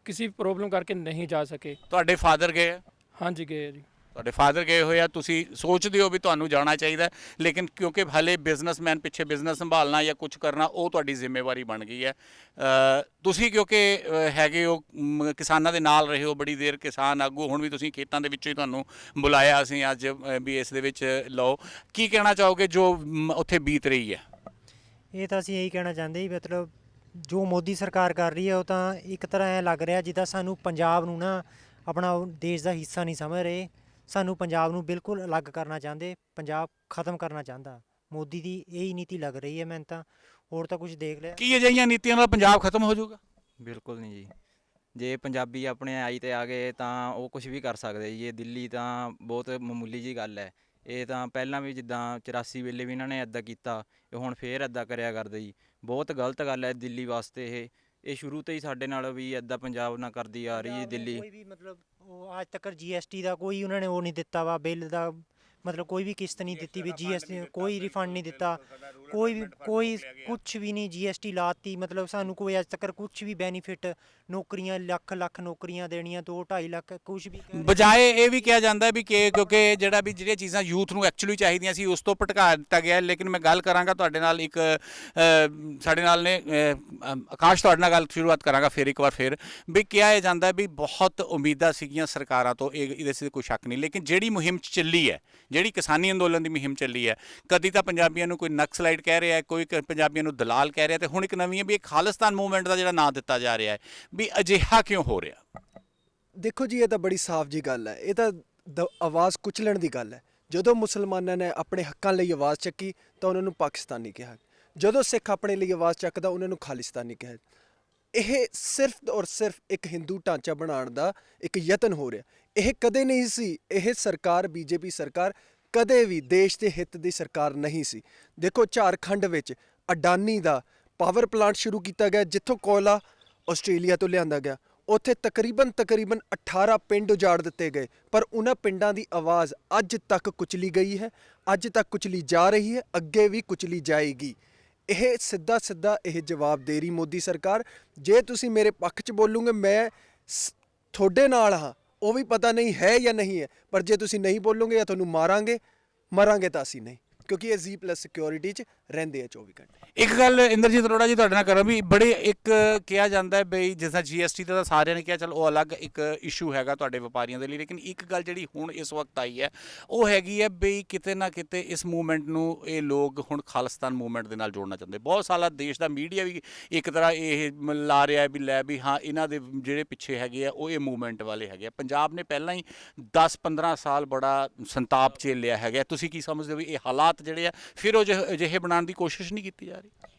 ਕਿਸੇ ਪ੍ਰੋਬਲਮ ਕਰਕੇ ਨਹੀਂ ਜਾ ਸਕੇ। ਤੁਹਾਡੇ ਫਾਦਰ ਗਏ ਆ? ਹਾਂਜੀ ਗਏ ਜੀ। ਤੁਹਾਡੇ ਫਾਦਰ ਗਏ ਹੋਏ ਆ, ਤੁਸੀਂ ਸੋਚਦੇ ਹੋ ਵੀ ਤੁਹਾਨੂੰ ਜਾਣਾ ਚਾਹੀਦਾ ਹੈ, ਲੇਕਿਨ ਕਿਉਂਕਿ ਹਲੇ ਬਿਜ਼ਨਸਮੈਨ ਪਿੱਛੇ ਬਿਜ਼ਨਸ ਸੰਭਾਲਣਾ ਜਾਂ ਕੁਝ ਕਰਨਾ ਉਹ ਤੁਹਾਡੀ ਜ਼ਿੰਮੇਵਾਰੀ ਬਣ ਗਈ ਹੈ। ਤੁਸੀਂ ਕਿਉਂਕਿ ਹੈਗੇ ਹੋ ਕਿਸਾਨਾਂ ਦੇ ਨਾਲ ਰਹੇ ਹੋ ਬੜੀ ਦੇਰ, ਕਿਸਾਨ ਆਗੂ, ਹੁਣ ਵੀ ਤੁਸੀਂ ਖੇਤਾਂ ਦੇ ਵਿੱਚੋਂ ਹੀ ਤੁਹਾਨੂੰ ਬੁਲਾਇਆ ਅਸੀਂ ਅੱਜ ਵੀ ਇਸ ਦੇ ਵਿੱਚ ਲਓ, ਕੀ ਕਹਿਣਾ ਚਾਹੋਗੇ ਜੋ ਉੱਥੇ ਬੀਤ ਰਹੀ ਹੈ? ਇਹ ਤਾਂ ਅਸੀਂ ਇਹੀ ਕਹਿਣਾ ਚਾਹੁੰਦੇ ਜੀ, ਮਤਲਬ ਜੋ ਮੋਦੀ ਸਰਕਾਰ ਕਰ ਰਹੀ ਹੈ ਉਹ ਤਾਂ ਇੱਕ ਤਰ੍ਹਾਂ ਐਂ ਲੱਗ ਰਿਹਾ ਜਿੱਦਾਂ ਸਾਨੂੰ ਪੰਜਾਬ ਨੂੰ ਨਾ ਆਪਣਾ ਦੇਸ਼ ਦਾ ਹਿੱਸਾ ਨਹੀਂ ਸਮਝ ਰਹੇ, ਸਾਨੂੰ ਪੰਜਾਬ ਨੂੰ ਬਿਲਕੁਲ ਅਲੱਗ ਕਰਨਾ ਚਾਹੁੰਦੇ, ਪੰਜਾਬ ਖਤਮ ਕਰਨਾ ਚਾਹੁੰਦਾ। ਮੋਦੀ ਦੀ ਇਹੀ ਨੀਤੀ ਲੱਗ ਰਹੀ ਹੈ ਮੈਨੂੰ ਤਾਂ, ਹੋਰ ਤਾਂ ਕੁਝ ਦੇਖ ਲਿਆ। ਕੀ ਅਜਿਹੀਆਂ ਨੀਤੀਆਂ ਨਾਲ ਪੰਜਾਬ ਖਤਮ ਹੋ ਜਾਊਗਾ? ਬਿਲਕੁਲ ਨਹੀਂ ਜੀ, ਜੇ ਪੰਜਾਬੀ ਆਪਣੇ ਆਈ ਤੇ ਆ ਗਏ ਤਾਂ ਉਹ ਕੁਝ ਵੀ ਕਰ ਸਕਦੇ ਜੀ। ਇਹ ਦਿੱਲੀ ਤਾਂ ਬਹੁਤ ਮਾਮੂਲੀ ਜੀ ਗੱਲ ਹੈ, ਇਹ ਤਾਂ ਪਹਿਲਾਂ ਵੀ ਜਿੱਦਾਂ 84 ਵੇਲੇ ਵੀ ਇਹਨਾਂ ਨੇ ਇੱਦਾਂ ਕੀਤਾ, ਇਹ ਹੁਣ ਫੇਰ ਇੱਦਾਂ ਕਰਿਆ ਕਰਦੇ ਜੀ। ਬਹੁਤ ਗਲਤ ਗੱਲ ਹੈ ਦਿੱਲੀ ਵਾਸਤੇ। ਇਹ ਸ਼ੁਰੂ ਤੋਂ ਹੀ ਸਾਡੇ ਨਾਲ ਵੀ ਇੱਦਾਂ ਪੰਜਾਬ ਨਾਲ ਕਰਦੀ ਆ ਰਹੀ ਹੈ ਦਿੱਲੀ। ਕੋਈ ਵੀ ਮਤਲਬ ਉਹ ਅੱਜ ਤੱਕ GST ਦਾ ਕੋਈ ਉਹਨਾਂ ਨੇ ਉਹ ਨਹੀਂ ਦਿੱਤਾ ਵਾ, ਬਿੱਲ ਦਾ ਮਤਲਬ ਕੋਈ ਵੀ ਕਿਸ਼ਤ ਨਹੀਂ ਦਿੱਤੀ ਵੀ GST ਕੋਈ ਰਿਫੰਡ ਨਹੀਂ ਦਿੱਤਾ, ਕੋਈ ਕੁਝ ਵੀ ਨਹੀਂ। GST ਲਾਤੀ, ਮਤਲਬ ਸਾਨੂੰ ਕੋਈ ਅੱਜ ਤੱਕ ਕੁਝ ਵੀ ਬੈਨੀਫਿਟ, ਨੌਕਰੀਆਂ ਲੱਖ ਨੌਕਰੀਆਂ ਦੇਣੀਆਂ, 2-2.5 ਲੱਖ ਕੁਝ ਵੀ। ਬਜਾਏ ਇਹ ਵੀ ਕਿਹਾ ਜਾਂਦਾ ਵੀ ਕਿ ਕਿਉਂਕਿ ਜਿਹੜੀਆਂ ਚੀਜ਼ਾਂ ਯੂਥ ਨੂੰ ਐਕਚੁਅਲੀ ਚਾਹੀਦੀਆਂ ਸੀ ਉਸ ਤੋਂ ਭਟਕਾ ਦਿੱਤਾ ਗਿਆ। ਲੇਕਿਨ ਮੈਂ ਗੱਲ ਕਰਾਂਗਾ ਤੁਹਾਡੇ ਨਾਲ, ਇੱਕ ਸਾਡੇ ਨਾਲ ਨੇ ਆਕਾਸ਼, ਤੁਹਾਡੇ ਨਾਲ ਗੱਲ ਸ਼ੁਰੂਆਤ ਕਰਾਂਗਾ ਫਿਰ ਇੱਕ ਵਾਰ ਫਿਰ ਵੀ ਕਿਹਾ ਇਹ ਜਾਂਦਾ ਵੀ ਬਹੁਤ ਉਮੀਦਾਂ ਸੀਗੀਆਂ ਸਰਕਾਰਾਂ ਤੋਂ, ਇਹਦੇ 'ਚ ਕੋਈ ਸ਼ੱਕ ਨਹੀਂ। ਲੇਕਿਨ ਜਿਹੜੀ ਮੁਹਿੰਮ ਚੱਲੀ ਹੈ, ਜਿਹੜੀ ਕਿਸਾਨੀ ਅੰਦੋਲਨ ਦੀ ਮੁਹਿੰਮ ਚੱਲੀ ਹੈ, ਕਦੀ ਤਾਂ ਪੰਜਾਬੀਆਂ ਨੂੰ ਕੋਈ ਨਕਸਲਾਈਟ ਕਹਿ ਰਿਹਾ, ਕੋਈ ਪੰਜਾਬੀਆਂ ਨੂੰ ਦਲਾਲ ਕਹਿ ਰਿਹਾ, ਤੇ ਹੁਣ ਇੱਕ ਨਵੀਂ ਹੈ ਵੀ ਇਹ ਖਾਲਿਸਤਾਨ ਮੂਵਮੈਂਟ ਦਾ ਜਿਹੜਾ ਨਾਂ ਦਿੱਤਾ ਜਾ ਰਿਹਾ ਹੈ, ਵੀ ਅਜਿਹਾ ਕਿਉਂ ਹੋ ਰਿਹਾ? ਦੇਖੋ ਜੀ, ਇਹ ਤਾਂ ਬੜੀ ਸਾਫ਼ ਜੀ ਗੱਲ ਹੈ, ਇਹ ਤਾਂ ਆਵਾਜ਼ ਕੁਚਲਣ ਦੀ ਗੱਲ ਹੈ। ਜਦੋਂ ਮੁਸਲਮਾਨਾਂ ਨੇ ਆਪਣੇ ਹੱਕਾਂ ਲਈ ਆਵਾਜ਼ ਚੱਕੀ ਤਾਂ ਉਹਨਾਂ ਨੂੰ ਪਾਕਿਸਤਾਨੀ ਕਿਹਾ, ਜਦੋਂ ਸਿੱਖ ਆਪਣੇ ਲਈ ਆਵਾਜ਼ ਚੱਕਦਾ ਉਹਨਾਂ ਨੂੰ ਖਾਲਿਸਤਾਨੀ ਕਿਹਾ। ਇਹ ਸਿਰਫ ਔਰ ਸਿਰਫ ਇੱਕ ਹਿੰਦੂ ਢਾਂਚਾ ਬਣਾਉਣ ਦਾ ਇੱਕ ਯਤਨ ਹੋ ਰਿਹਾ। ਇਹ ਕਦੇ ਨਹੀਂ ਸੀ, ਇਹ ਸਰਕਾਰ BJP ਸਰਕਾਰ ਕਦੇ ਵੀ ਦੇਸ਼ ਦੇ ਹਿੱਤ ਦੀ ਸਰਕਾਰ ਨਹੀਂ ਸੀ। ਦੇਖੋ ਝਾਰਖੰਡ ਵਿੱਚ ਅਡਾਨੀ ਦਾ ਪਾਵਰ ਪਲਾਂਟ ਸ਼ੁਰੂ ਕੀਤਾ ਗਿਆ, ਜਿੱਥੋਂ ਕੋਇਲਾ ਆਸਟ੍ਰੇਲੀਆ ਤੋਂ ਲਿਆਂਦਾ ਗਿਆ। ਉੱਥੇ ਤਕਰੀਬਨ 18 ਪਿੰਡ ਉਜਾੜ ਦਿੱਤੇ ਗਏ, ਪਰ ਉਹਨਾਂ ਪਿੰਡਾਂ ਦੀ ਆਵਾਜ਼ ਅੱਜ ਤੱਕ ਕੁਚਲੀ ਗਈ ਹੈ, ਅੱਜ ਤੱਕ ਕੁਚਲੀ ਜਾ ਰਹੀ ਹੈ, ਅੱਗੇ ਵੀ ਕੁਚਲੀ ਜਾਏਗੀ। ਇਹ ਸਿੱਧਾ ਇਹ ਜਵਾਬ ਦੇ ਰਹੀ ਮੋਦੀ ਸਰਕਾਰ। ਜੇ ਤੁਸੀਂ ਮੇਰੇ ਪੱਖ 'ਚ ਬੋਲੋਗੇ ਮੈਂ ਤੁਹਾਡੇ ਨਾਲ ਹਾਂ, ਉਹ ਵੀ ਪਤਾ ਨਹੀਂ ਹੈ ਜਾਂ ਨਹੀਂ ਹੈ, ਪਰ ਜੇ ਤੁਸੀਂ ਨਹੀਂ ਬੋਲੋਗੇ ਜਾਂ ਤੁਹਾਨੂੰ ਮਰਾਂਗੇ ਤਾਂ ਅਸੀਂ ਨਹੀਂ, ਕਿਉਂਕਿ ਇਹ G+ ਸਿਕਿਉਰਿਟੀ 'ਚ ਰਹਿੰਦੇ ਆ 24 ਘੰਟੇ। ਇੱਕ ਗੱਲ ਇੰਦਰਜੀਤ ਅਰੋੜਾ ਜੀ ਤੁਹਾਡੇ ਨਾਲ ਕਰਾਂ ਵੀ ਬੜੇ ਇੱਕ ਕਿਹਾ ਜਾਂਦਾ ਬਈ ਜਿਸ ਤਰ੍ਹਾਂ GST ਦਾ ਤਾਂ ਸਾਰਿਆਂ ਨੇ ਕਿਹਾ ਚਲ ਉਹ ਅਲੱਗ ਇੱਕ ਇਸ਼ੂ ਹੈਗਾ ਤੁਹਾਡੇ ਵਪਾਰੀਆਂ ਦੇ ਲਈ, ਲੇਕਿਨ ਇੱਕ ਗੱਲ ਜਿਹੜੀ ਹੁਣ ਇਸ ਵਕਤ ਆਈ ਹੈ ਉਹ ਹੈਗੀ ਹੈ ਬਈ ਕਿਤੇ ਨਾ ਕਿਤੇ ਇਸ ਮੂਵਮੈਂਟ ਨੂੰ ਇਹ ਲੋਕ ਹੁਣ ਖਾਲਿਸਤਾਨ ਮੂਵਮੈਂਟ ਦੇ ਨਾਲ ਜੋੜਨਾ ਚਾਹੁੰਦੇ। ਬਹੁਤ ਸਾਰਾ ਦੇਸ਼ ਦਾ ਮੀਡੀਆ ਵੀ ਇੱਕ ਤਰ੍ਹਾਂ ਇਹ ਲਾ ਰਿਹਾ ਵੀ ਲੈ ਵੀ ਹਾਂ ਇਹਨਾਂ ਦੇ ਜਿਹੜੇ ਪਿੱਛੇ ਹੈਗੇ ਆ ਉਹ ਇਹ ਮੂਵਮੈਂਟ ਵਾਲੇ ਹੈਗੇ ਆ। ਪੰਜਾਬ ਨੇ ਪਹਿਲਾਂ ਹੀ 10-15 ਸਾਲ ਬੜਾ ਸੰਤਾਪ ਝੇਲਿਆ ਹੈਗਾ। ਤੁਸੀਂ ਕੀ ਸਮਝਦੇ ਹੋ ਵੀ ਇਹ ਹਾਲਾਤ ਜਿਹੜੇ ਆ ਫਿਰ ਉਹ ਅਜਿਹੇ ਬਣਾਉਣ ਦੀ ਕੋਸ਼ਿਸ਼ ਨਹੀਂ ਕੀਤੀ ਜਾ ਰਹੀ?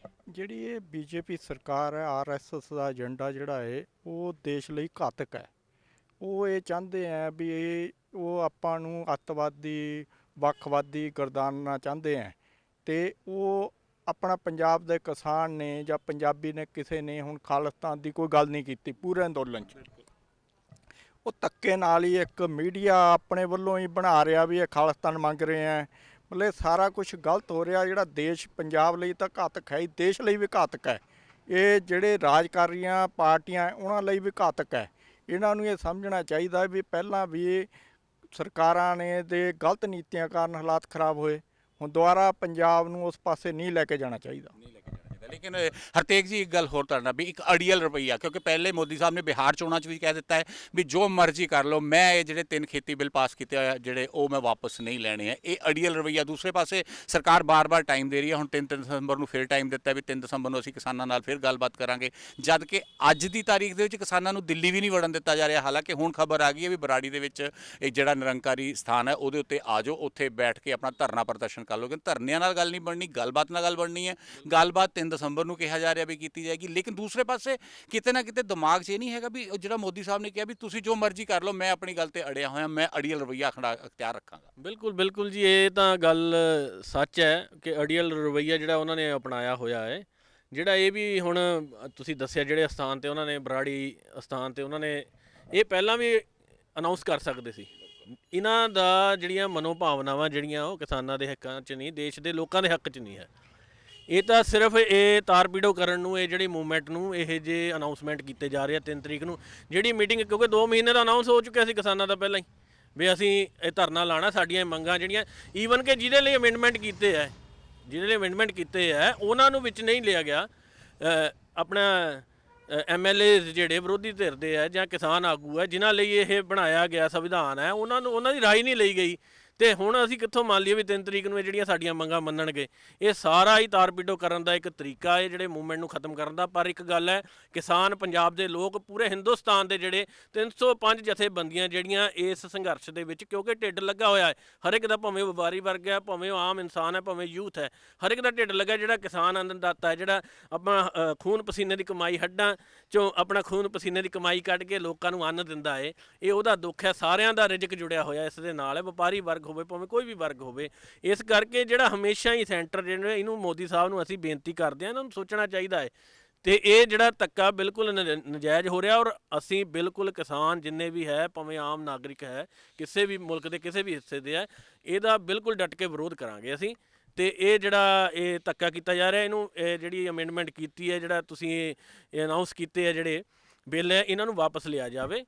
ਜਿਹੜੀ ਇਹ BJP ਸਰਕਾਰ ਹੈ, RSS ਦਾ ਏਜੰਡਾ ਜਿਹੜਾ ਹੈ ਉਹ ਦੇਸ਼ ਲਈ ਘਾਤਕ ਹੈ। ਉਹ ਇਹ ਚਾਹੁੰਦੇ ਆ ਵੀ ਉਹ ਆਪਾਂ ਨੂੰ ਅੱਤਵਾਦੀ, ਵੱਖਵਾਦੀ ਗਰਦਾਨਣਾ ਚਾਹੁੰਦੇ ਆ, ਤੇ ਉਹ ਆਪਣਾ ਪੰਜਾਬ ਦੇ ਕਿਸਾਨ ਨੇ ਜਾਂ ਪੰਜਾਬੀ ਨੇ ਕਿਸੇ ਨੇ ਹੁਣ ਖਾਲਿਸਤਾਨ ਦੀ ਕੋਈ ਗੱਲ ਨਹੀਂ ਕੀਤੀ ਪੂਰੇ ਅੰਦੋਲਨ 'ਚ। ਉਹ ਧੱਕੇ ਨਾਲ ਹੀ ਇੱਕ ਮੀਡੀਆ ਆਪਣੇ ਵੱਲੋਂ ਹੀ ਬਣਾ ਰਿਹਾ ਵੀ ਇਹ ਖਾਲਿਸਤਾਨ ਮੰਗ ਰਹੇ ਆ। ਮਤਲਬ ਸਾਰਾ ਕੁਝ ਗਲਤ ਹੋ ਰਿਹਾ। ਜਿਹੜਾ ਦੇਸ਼ ਪੰਜਾਬ ਲਈ ਤਾਂ ਘਾਤਕ ਹੈ ਹੀ, ਦੇਸ਼ ਲਈ ਵੀ ਘਾਤਕ ਹੈ। ਇਹ ਜਿਹੜੇ ਰਾਜ ਕਰ ਰਹੀਆਂ ਪਾਰਟੀਆਂ ਉਹਨਾਂ ਲਈ ਵੀ ਘਾਤਕ ਹੈ। ਇਹਨਾਂ ਨੂੰ ਇਹ ਸਮਝਣਾ ਚਾਹੀਦਾ ਵੀ ਪਹਿਲਾਂ ਵੀ ਸਰਕਾਰਾਂ ਨੇ ਦੇ ਗਲਤ ਨੀਤੀਆਂ ਕਾਰਨ ਹਾਲਾਤ ਖਰਾਬ ਹੋਏ, ਹੁਣ ਦੁਬਾਰਾ ਪੰਜਾਬ ਨੂੰ ਉਸ ਪਾਸੇ ਨਹੀਂ ਲੈ ਕੇ ਜਾਣਾ ਚਾਹੀਦਾ। ਲੇਕਿਨ ਹਰਤੇਜ ਜੀ ਇੱਕ ਗੱਲ ਹੋਰ ਤੁਹਾਡਾ ਵੀ ਇੱਕ ਅੜੀਅਲ ਰਵੱਈਆ, ਕਿਉਂਕਿ ਪਹਿਲੇ ਮੋਦੀ ਸਾਹਿਬ ਨੇ ਬਿਹਾਰ ਚੋਣਾਂ 'ਚ ਵੀ ਕਹਿ ਦਿੱਤਾ ਹੈ ਵੀ ਜੋ ਮਰਜ਼ੀ ਕਰ ਲਓ, ਮੈਂ ਇਹ ਜਿਹੜੇ 3 ਖੇਤੀ ਬਿੱਲ ਪਾਸ ਕੀਤੇ ਹੋਏ ਜਿਹੜੇ ਉਹ ਮੈਂ ਵਾਪਸ ਨਹੀਂ ਲੈਣੇ ਹੈ। ਇਹ ਅੜੀਅਲ ਰਵੱਈਆ। ਦੂਸਰੇ ਪਾਸੇ ਸਰਕਾਰ ਬਾਰ-ਬਾਰ ਟਾਈਮ ਦੇ ਰਹੀ ਹੈ। ਹੁਣ 3 ਦਸੰਬਰ ਨੂੰ ਫਿਰ ਟਾਈਮ ਦਿੱਤਾ ਵੀ 3 ਦਸੰਬਰ ਨੂੰ ਅਸੀਂ ਕਿਸਾਨਾਂ ਨਾਲ ਫਿਰ ਗੱਲਬਾਤ ਕਰਾਂਗੇ, ਜਦ ਕਿ ਅੱਜ ਦੀ ਤਾਰੀਖ ਦੇ ਵਿੱਚ ਕਿਸਾਨਾਂ ਨੂੰ ਦਿੱਲੀ ਵੀ ਨਹੀਂ ਵੜਨ ਦਿੱਤਾ ਜਾ ਰਿਹਾ। ਹਾਲਾਂਕਿ ਹੁਣ ਖਬਰ ਆ ਗਈ ਹੈ ਵੀ ਬਰਾੜੀ ਦੇ ਵਿੱਚ ਇੱਕ ਜਿਹੜਾ ਨਿਰੰਕਾਰੀ ਸਥਾਨ ਹੈ ਉਹਦੇ ਉੱਤੇ ਆ ਜਾਓ, ਉੱਥੇ ਬੈਠ ਕੇ ਆਪਣਾ ਧਰਨਾ ਪ੍ਰਦਰਸ਼ਨ ਕਰ ਲਓ। ਕਿ ਧਰਨਿਆਂ ਨਾਲ ਗੱਲ ਨਹੀਂ ਬਣਨੀ, ਗੱਲਬਾਤ ਨਾਲ ਗੱਲ ਬਣਨੀ ਹੈ। ਗੱਲਬਾਤ 3 ਦਸੰਬਰ ਨੂੰ ਕਿਹਾ ਜਾ ਰਿਹਾ ਵੀ ਕੀਤੀ ਜਾਏਗੀ। ਲੇਕਿਨ ਦੂਸਰੇ ਪਾਸੇ ਕਿਤੇ ਨਾ ਕਿਤੇ ਦਿਮਾਗ 'ਚ ਇਹ ਨਹੀਂ ਹੈਗਾ ਵੀ ਜਿਹੜਾ ਮੋਦੀ ਸਾਹਿਬ ਨੇ ਕਿਹਾ ਵੀ ਤੁਸੀਂ ਜੋ ਮਰਜ਼ੀ ਕਰ ਲਓ, ਮੈਂ ਆਪਣੀ ਗੱਲ ਤੇ ਅੜਿਆ ਹੋਇਆ, ਮੈਂ ਅੜੀਅਲ ਰਵੱਈਆ ਅਖਤਿਆਰ ਰੱਖਾਂਗਾ। ਬਿਲਕੁਲ ਜੀ, ਇਹ ਤਾਂ ਗੱਲ ਸੱਚ ਹੈ ਕਿ ਅੜੀਅਲ ਰਵੱਈਆ ਜਿਹੜਾ ਉਹਨਾਂ ਨੇ ਅਪਣਾਇਆ ਹੋਇਆ ਹੈ। ਜਿਹੜਾ ਇਹ ਵੀ ਹੁਣ ਤੁਸੀਂ ਦੱਸਿਆ ਜਿਹੜੇ ਅਸਥਾਨ ਤੇ ਉਹਨਾਂ ਨੇ, ਬਰਾੜੀ ਅਸਥਾਨ ਤੇ ਉਹਨਾਂ ਨੇ ਇਹ ਪਹਿਲਾਂ ਵੀ ਅਨਾਉਂਸ ਕਰ ਸਕਦੇ ਸੀ। ਇਹਨਾਂ ਦਾ ਜਿਹੜੀਆਂ ਮਨੋਭਾਵਨਾਵਾਂ ਜਿਹੜੀਆਂ ਉਹ ਕਿਸਾਨਾਂ ਦੇ ਹੱਕਾਂ 'ਚ ਨਹੀਂ, ਦੇਸ਼ ਦੇ ਲੋਕਾਂ ਦੇ ਹੱਕ 'ਚ ਨਹੀਂ ਹੈ। ਇਹ ਤਾਂ ਸਿਰਫ ਇਹ ਤਾਰਪੀੜੋ ਕਰਨ ਨੂੰ, ਇਹ ਜਿਹੜੀ ਮੂਵਮੈਂਟ ਨੂੰ ਇਹ ਜੇ ਅਨਾਉਂਸਮੈਂਟ ਕੀਤੇ ਜਾ ਰਹੇ ਆ 3 ਤਰੀਕ ਨੂੰ ਜਿਹੜੀ ਮੀਟਿੰਗ, ਕਿਉਂਕਿ 2 ਮਹੀਨੇ ਦਾ ਅਨਾਉਂਸ ਹੋ ਚੁੱਕਿਆ ਸੀ ਕਿਸਾਨਾਂ ਦਾ ਪਹਿਲਾਂ ਹੀ ਵੀ ਅਸੀਂ ਇਹ ਧਰਨਾ ਲਾਣਾ, ਸਾਡੀਆਂ ਮੰਗਾਂ ਜਿਹੜੀਆਂ ਈਵਨ ਕਿ ਜਿਹਦੇ ਲਈ ਅਮੈਂਡਮੈਂਟ ਕੀਤੇ ਹੈ, ਉਹਨਾਂ ਨੂੰ ਵਿੱਚ ਨਹੀਂ ਲਿਆ ਗਿਆ। ਆਪਣਾ MLA ਜਿਹੜੇ ਵਿਰੋਧੀ ਧਿਰ ਦੇ ਹੈ ਜਾਂ ਕਿਸਾਨ ਆਗੂ ਹੈ ਜਿਨ੍ਹਾਂ ਲਈ ਇਹ ਬਣਾਇਆ ਗਿਆ ਸੰਵਿਧਾਨ ਹੈ, ਉਹਨਾਂ ਦੀ ਰਾਏ ਨਹੀਂ ਲਈ ਗਈ। ਤੇ ਹੁਣ ਅਸੀਂ ਕਿੱਥੋਂ ਮੰਨ ਲਈਏ ਵੀ 3 ਤਰੀਕ ਨੂੰ ਇਹ ਜਿਹੜੀਆਂ ਸਾਡੀਆਂ ਮੰਗਾਂ ਮੰਨਣਗੇ? ਇਹ ਸਾਰਾ ਹੀ ਤਾਰਪੀਟੋ ਕਰਨ ਦਾ ਇੱਕ ਤਰੀਕਾ ਹੈ, ਜਿਹੜੇ ਮੂਵਮੈਂਟ ਨੂੰ ਖਤਮ ਕਰਨ ਦਾ। ਪਰ ਇੱਕ ਗੱਲ ਹੈ, ਕਿਸਾਨ ਪੰਜਾਬ ਦੇ ਲੋਕ, ਪੂਰੇ ਹਿੰਦੁਸਤਾਨ ਦੇ ਜਿਹੜੇ 305 ਜਥੇਬੰਦੀਆਂ ਜਿਹੜੀਆਂ ਇਸ ਸੰਘਰਸ਼ ਦੇ ਵਿੱਚ, ਕਿਉਂਕਿ ਢਿੱਡ ਲੱਗਾ ਹੋਇਆ ਹੈ ਹਰ ਇੱਕ ਦਾ, ਭਾਵੇਂ ਵਪਾਰੀ ਵਰਗ ਹੈ, ਭਾਵੇਂ ਉਹ ਆਮ ਇਨਸਾਨ ਹੈ, ਭਾਵੇਂ ਯੂਥ ਹੈ, ਹਰ ਇੱਕ ਦਾ ਢਿੱਡ ਲੱਗਾ। ਜਿਹੜਾ ਕਿਸਾਨ ਅੰਨਦਾਤਾ ਹੈ, ਜਿਹੜਾ ਆਪਣਾ ਖੂਨ ਪਸੀਨੇ ਦੀ ਕਮਾਈ, ਹੱਡਾਂ ਚੋਂ ਆਪਣਾ ਖੂਨ ਪਸੀਨੇ ਦੀ ਕਮਾਈ ਕੱਢ ਕੇ ਲੋਕਾਂ ਨੂੰ ਅੰਨ ਦਿੰਦਾ ਹੈ, ਇਹ ਉਹਦਾ ਦੁੱਖ ਹੈ। ਸਾਰਿਆਂ ਦਾ ਰਿਜ਼ਕ ਜੁੜਿਆ ਹੋਇਆ ਇਸ ਦੇ ਨਾਲ ਹੈ, ਵਪਾਰੀ ਵਰਗ ਹੋਵੇ ਭਾਵੇਂ ਕੋਈ ਵੀ ਵਰਗ ਹੋਵੇ। ਇਸ ਕਰਕੇ ਜਿਹੜਾ ਹਮੇਸ਼ਾ ਹੀ ਸੈਂਟਰ ਜਿਹੜੇ ਇਹਨੂੰ ਮੋਦੀ ਸਾਹਿਬ ਨੂੰ ਅਸੀਂ ਬੇਨਤੀ ਕਰਦੇ ਹਾਂ, ਇਹਨਾਂ ਨੂੰ ਸੋਚਣਾ ਚਾਹੀਦਾ ਹੈ। ਤੇ ਇਹ ਜਿਹੜਾ ਧੱਕਾ ਬਿਲਕੁਲ ਨਜਾਇਜ਼ ਹੋ ਰਿਹਾ, ਔਰ ਅਸੀਂ ਬਿਲਕੁਲ ਕਿਸਾਨ ਜਿੰਨੇ ਵੀ ਹੈ, ਭਾਵੇਂ ਆਮ ਨਾਗਰਿਕ ਹੈ, ਕਿਸੇ ਵੀ ਮੁਲਕ ਦੇ ਕਿਸੇ ਵੀ ਹਿੱਸੇ ਦੇ ਹੈ, ਇਹਦਾ ਬਿਲਕੁਲ ਡਟ ਕੇ ਵਿਰੋਧ ਕਰਾਂਗੇ ਅਸੀਂ। ਤੇ ਇਹ ਜਿਹੜਾ ਇਹ ਧੱਕਾ ਕੀਤਾ ਜਾ ਰਿਹਾ, ਇਹਨੂੰ ਇਹ ਜਿਹੜੀ ਅਮੈਂਡਮੈਂਟ ਕੀਤੀ ਹੈ, ਜਿਹੜਾ ਤੁਸੀਂ ਇਹ ਅਨਾਉਂਸ ਕੀਤੇ ਹੈ ਜਿਹੜੇ ਬਿੱਲ ਹੈ, ਇਹਨਾਂ ਨੂੰ ਵਾਪਸ ਲਿਆ ਜਾਵੇ।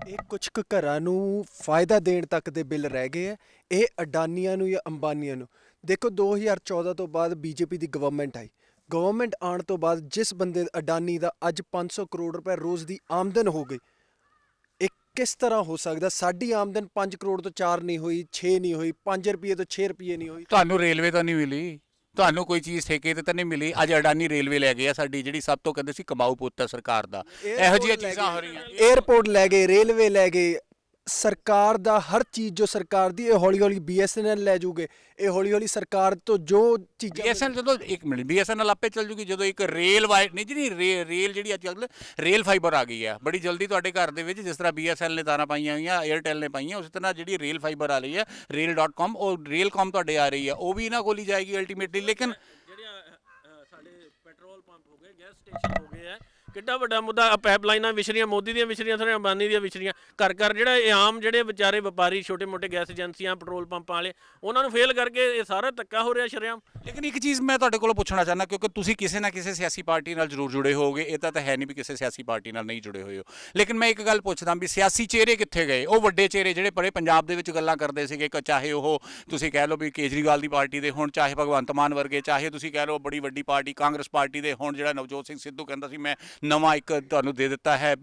ਇਹ ਕੁਝ ਕੁ ਘਰਾਂ ਨੂੰ ਫਾਇਦਾ ਦੇਣ ਤੱਕ ਦੇ ਬਿੱਲ ਰਹਿ ਗਏ ਹੈ। ਇਹ ਅਡਾਨੀਆਂ ਨੂੰ ਜਾਂ ਅੰਬਾਨੀਆਂ ਨੂੰ ਦੇਖੋ, 2014 ਤੋਂ ਬਾਅਦ BJP ਦੀ ਗਵਰਨਮੈਂਟ ਆਈ। ਗਵਰਨਮੈਂਟ ਆਉਣ ਤੋਂ ਬਾਅਦ ਜਿਸ ਬੰਦੇ ਅਡਾਨੀ ਦਾ ਅੱਜ 500 ਕਰੋੜ ਰੁਪਏ ਰੋਜ਼ ਦੀ ਆਮਦਨ ਹੋ ਗਈ, ਇਹ ਕਿਸ ਤਰ੍ਹਾਂ ਹੋ ਸਕਦਾ? ਸਾਡੀ ਆਮਦਨ 5 ਕਰੋੜ ਤੋਂ 4 ਨਹੀਂ ਹੋਈ, 6 ਨਹੀਂ ਹੋਈ, 5 ਰੁਪਏ ਤੋਂ 6 ਰੁਪਏ ਨਹੀਂ ਹੋਈ। ਤੁਹਾਨੂੰ ਰੇਲਵੇ ਤਾਂ ਨਹੀਂ ਮਿਲੀ, ਤੁਹਾਨੂੰ ਕੋਈ ਚੀਜ਼ ਠੇਕੇ ਤੇ ਤਾਂ ਨਹੀਂ ਮਿਲੀ। ਅੱਜ ਅਡਾਨੀ ਰੇਲਵੇ ਲੈ ਗਿਆ ਸਾਡੀ, ਜਿਹੜੀ ਸਭ ਤੋਂ ਕਹਿੰਦੇ ਸੀ ਕਮਾਊ ਪੁੱਤ ਹੈ ਸਰਕਾਰ ਦਾ। ਇਹੋ ਜਿਹੀਆਂ ਚੀਜ਼ਾਂ ਹੋ ਰਹੀਆਂ, 에ਅਰਪੋਰਟ ਲੈ ਗਏ, ਰੇਲਵੇ ਲੈ ਗਏ, ਸਰਕਾਰ ਦਾ ਹਰ ਚੀਜ਼ ਜੋ ਸਰਕਾਰ ਦੀ, ਇਹ ਹੌਲੀ ਹੌਲੀ BSNL ਲੈ ਜੂਗੇ। ਇਹ ਹੌਲੀ ਹੌਲੀ ਸਰਕਾਰ ਤੋਂ ਜੋ ਚੀਜ਼ਾਂ BSNL ਜਦੋਂ 1 ਮਿੰਟ BSNL ਆਪੇ ਚੱਲ ਜੂਗੀ ਜਦੋਂ ਇੱਕ ਰੇਲ ਵਾਇਰ ਨਹੀਂ ਜਿਹੜੀ ਰੇਲ ਜਿਹੜੀ ਅੱਜ ਕੱਲ੍ਹ ਰੇਲ ਫਾਈਬਰ ਆ ਗਈ ਹੈ ਬੜੀ ਜਲਦੀ ਤੁਹਾਡੇ ਘਰ ਦੇ ਵਿੱਚ। ਜਿਸ ਤਰ੍ਹਾਂ BSNL ਨੇ ਤਾਰਾਂ ਪਾਈਆਂ ਹੋਈਆਂ, 에ਅਰਟੈਲ ਨੇ ਪਾਈਆਂ, ਉਸੇ ਤਰ੍ਹਾਂ ਜਿਹੜੀ ਰੇਲ ਫਾਈਬਰ ਆ ਰਹੀ ਹੈ rail.com, ਉਹ ਰੇਲਕਾਮ ਤੁਹਾਡੇ ਆ ਰਹੀ ਹੈ, ਉਹ ਵੀ ਨਾ ਖੋਲੀ ਜਾਏਗੀ ਅਲਟੀਮੇਟਲੀ। ਲੇਕਿਨ ਸਾਡੇ ਪੈਟਰੋਲ ਪੰਪ ਹੋ ਗਏ, ਗੈਸ ਸਟੇਸ਼ਨ ਹੋ ਗਏ ਹੈ, ਕਿੱਡਾ ਵੱਡਾ ਮੁੱਦਾ। ਪਾਈਪਲਾਈਨਾਂ ਵਿਛੜੀਆਂ, ਮੋਦੀ ਦੀਆਂ ਵਿਛੜੀਆਂ, ਸਾਰੇ ਅੰਬਾਨੀ ਦੀਆਂ ਵਿਛੜੀਆਂ, ਘਰ ਘਰ ਜਿਹੜਾ ਇਹ ਆਮ ਜਿਹੜੇ ਵਿਚਾਰੇ ਵਪਾਰੀ, ਛੋਟੇ ਮੋਟੇ ਗੈਸ ਏਜੰਸੀਆਂ, ਪੈਟਰੋਲ ਪੰਪਾਂ ਵਾਲੇ, ਉਹਨਾਂ ਨੂੰ ਫੇਲ ਕਰਕੇ ਇਹ ਸਾਰਾ ਧੱਕਾ ਹੋ ਰਿਹਾ ਸ਼ਰੇਆਮ। ਲੇਕਿਨ ਇੱਕ ਚੀਜ਼ ਮੈਂ ਤੁਹਾਡੇ ਕੋਲੋਂ ਪੁੱਛਣਾ ਚਾਹੁੰਦਾ, ਕਿਉਂਕਿ ਤੁਸੀਂ ਕਿਸੇ ਨਾ ਕਿਸੇ ਸਿਆਸੀ ਪਾਰਟੀ ਨਾਲ ਜ਼ਰੂਰ ਜੁੜੇ ਹੋਵੋਗੇ, ਇਹ ਤਾਂ ਹੈ ਨਹੀਂ ਵੀ ਕਿਸੇ ਸਿਆਸੀ ਪਾਰਟੀ ਨਾਲ ਨਹੀਂ ਜੁੜੇ ਹੋਏ ਹੋ। ਲੇਕਿਨ ਮੈਂ ਇੱਕ ਗੱਲ ਪੁੱਛਦਾ ਵੀ ਸਿਆਸੀ ਚਿਹਰੇ ਕਿੱਥੇ ਗਏ? ਉਹ ਵੱਡੇ ਚਿਹਰੇ ਜਿਹੜੇ ਬੜੇ ਪੰਜਾਬ ਦੇ ਵਿੱਚ ਗੱਲਾਂ ਕਰਦੇ ਸੀਗੇ, ਚਾਹੇ ਉਹ ਤੁਸੀਂ ਕਹਿ ਲਓ ਵੀ ਕੇਜਰੀਵਾਲ ਦੀ ਪਾਰਟੀ ਦੇ ਹੋਣ, ਚਾਹੇ ਭਗਵੰਤ ਮਾਨ ਵਰਗੇ, ਚਾਹੇ ਤੁਸੀਂ ਕਹਿ ਲਓ ਬੜੀ ਵੱਡੀ ਪਾਰਟੀ ਕਾਂਗਰਸ ਪਾਰਟੀ ਦੇ ਹੋਣ, ਜਿਹੜਾ ਨਵਜੋਤ ਸਿੰਘ ਸਿੱਧੂ ਕਹਿੰਦਾ ਸੀ ਮੈਂ ਨਵਾਂ ਇੱਕ ਤੁਹਾਨੂੰ ਦੇ ਦਿੱਤਾ ਹੈ,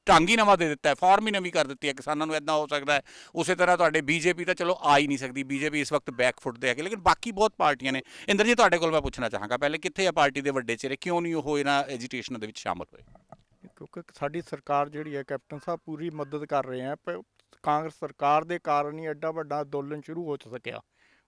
ਢੰਗ ਹੀ ਨਵਾਂ ਦੇ ਦਿੱਤਾ ਹੈ, ਫਾਰਮ ਹੀ ਨਵੀਂ ਕਰ ਦਿੱਤੀ ਹੈ, ਕਿਸਾਨਾਂ ਨੂੰ ਇੱਦਾਂ ਹੋ ਸਕਦਾ ਹੈ। ਉਸੇ ਤਰ੍ਹਾਂ ਤੁਹਾਡੇ BJP ਤਾਂ ਚਲੋ ਆ ਹੀ ਨਹੀਂ ਸਕਦੀ, BJP ਇਸ ਵਕਤ ਬੈਕਫੁੱਟ ਤੇ ਹੈਗੇ, ਲੇਕਿਨ ਬਾਕੀ ਬਹੁਤ ਪਾਰਟੀਆਂ ਨੇ। ਇੰਦਰ ਜੀ ਤੁਹਾਡੇ ਕੋਲ ਮੈਂ ਪੁੱਛਣਾ ਚਾਹਾਂਗਾ ਪਹਿਲੇ, ਕਿੱਥੇ ਆ ਪਾਰਟੀ ਦੇ ਵੱਡੇ ਚਿਹਰੇ? ਕਿਉਂ ਨਹੀਂ ਉਹ ਇਹਨਾਂ ਐਜੀਟੇਸ਼ਨ ਦੇ ਵਿੱਚ ਸ਼ਾਮਲ ਹੋਏ? ਕਿਉਂਕਿ ਸਾਡੀ ਸਰਕਾਰ ਜਿਹੜੀ ਹੈ, ਕੈਪਟਨ ਸਾਹਿਬ ਪੂਰੀ ਮਦਦ ਕਰ ਰਹੇ ਹੈ। ਕਾਂਗਰਸ ਸਰਕਾਰ ਦੇ ਕਾਰਨ ਹੀ ਐਡਾ ਵੱਡਾ ਅੰਦੋਲਨ ਸ਼ੁਰੂ ਹੋ ਸਕਿਆ,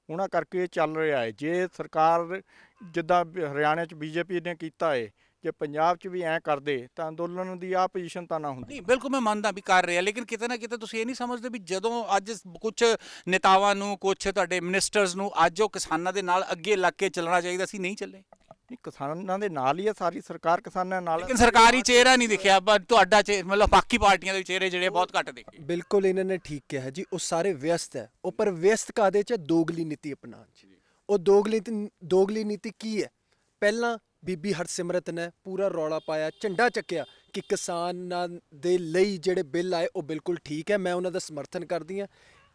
ਉਹਨਾਂ ਕਰਕੇ ਇਹ ਚੱਲ ਰਿਹਾ ਹੈ। ਜੇ ਸਰਕਾਰ ਜਿੱਦਾਂ ਹਰਿਆਣਾ 'ਚ BJP ਨੇ ਕੀਤਾ ਹੈ, ਜੇ ਪੰਜਾਬ 'ਚ ਵੀ ਐਂ ਕਰਦੇ ਤਾਂ ਅੰਦੋਲਨ ਦੀ ਆਹ ਪੋਜੀਸ਼ਨ ਤਾਂ ਨਾ ਹੁੰਦੀ। ਨਹੀਂ, ਬਿਲਕੁਲ ਮੈਂ ਮੰਨਦਾ ਵੀ ਕਰ ਰਿਹਾ, ਲੇਕਿਨ ਕਿਤੇ ਨਾ ਕਿਤੇ ਤੁਸੀਂ ਇਹ ਨਹੀਂ ਸਮਝਦੇ ਵੀ ਜਦੋਂ ਅੱਜ ਕੁਝ ਨੇਤਾਵਾਂ ਨੂੰ, ਕੁਝ ਤੁਹਾਡੇ ਮਿਨਿਸਟਰਸ ਨੂੰ ਅੱਜ ਉਹ ਕਿਸਾਨਾਂ ਦੇ ਨਾਲ ਅੱਗੇ ਲੱਗ ਕੇ ਚੱਲਣਾ ਚਾਹੀਦਾ ਸੀ, ਨਹੀਂ ਚੱਲੇ? ਨਹੀਂ, ਕਿਸਾਨਾਂ ਦੇ ਨਾਲ ਹੀ ਹੈ ਸਾਰੀ ਸਰਕਾਰ, ਕਿਸਾਨਾਂ ਨਾਲ। ਲੇਕਿਨ ਸਰਕਾਰੀ ਚਿਹਰਾ ਨਹੀਂ ਦਿਖਿਆ, ਪਰ ਤੁਹਾਡਾ ਮਤਲਬ ਬਾਕੀ ਪਾਰਟੀਆਂ ਦੇ ਚਿਹਰੇ ਜਿਹੜੇ ਬਹੁਤ ਘੱਟ ਦਿਖੇ। ਬਿਲਕੁਲ ਇਹਨਾਂ ਨੇ ਠੀਕ ਕਿਹਾ ਜੀ, ਉਹ ਸਾਰੇ ਵਿਅਸਤ ਹੈ। ਉਹ ਪਰ ਵਿਅਸਤ ਕਾਹਦੇ 'ਚ? ਦੋਗਲੀ ਨੀਤੀ ਅਪਣਾਉਣ 'ਚ। ਉਹ ਦੋਗਲੀ ਨੀਤੀ ਕੀ ਹੈ? ਪਹਿਲਾਂ ਬੀਬੀ ਹਰਸਿਮਰਤ ਨੇ ਪੂਰਾ ਰੌਲਾ ਪਾਇਆ, ਝੰਡਾ ਚੱਕਿਆ ਕਿ ਕਿਸਾਨਾਂ ਦੇ ਲਈ ਜਿਹੜੇ ਬਿੱਲ ਆਏ ਉਹ ਬਿਲਕੁਲ ਠੀਕ ਹੈ, ਮੈਂ ਉਹਨਾਂ ਦਾ ਸਮਰਥਨ ਕਰਦੀ ਹਾਂ।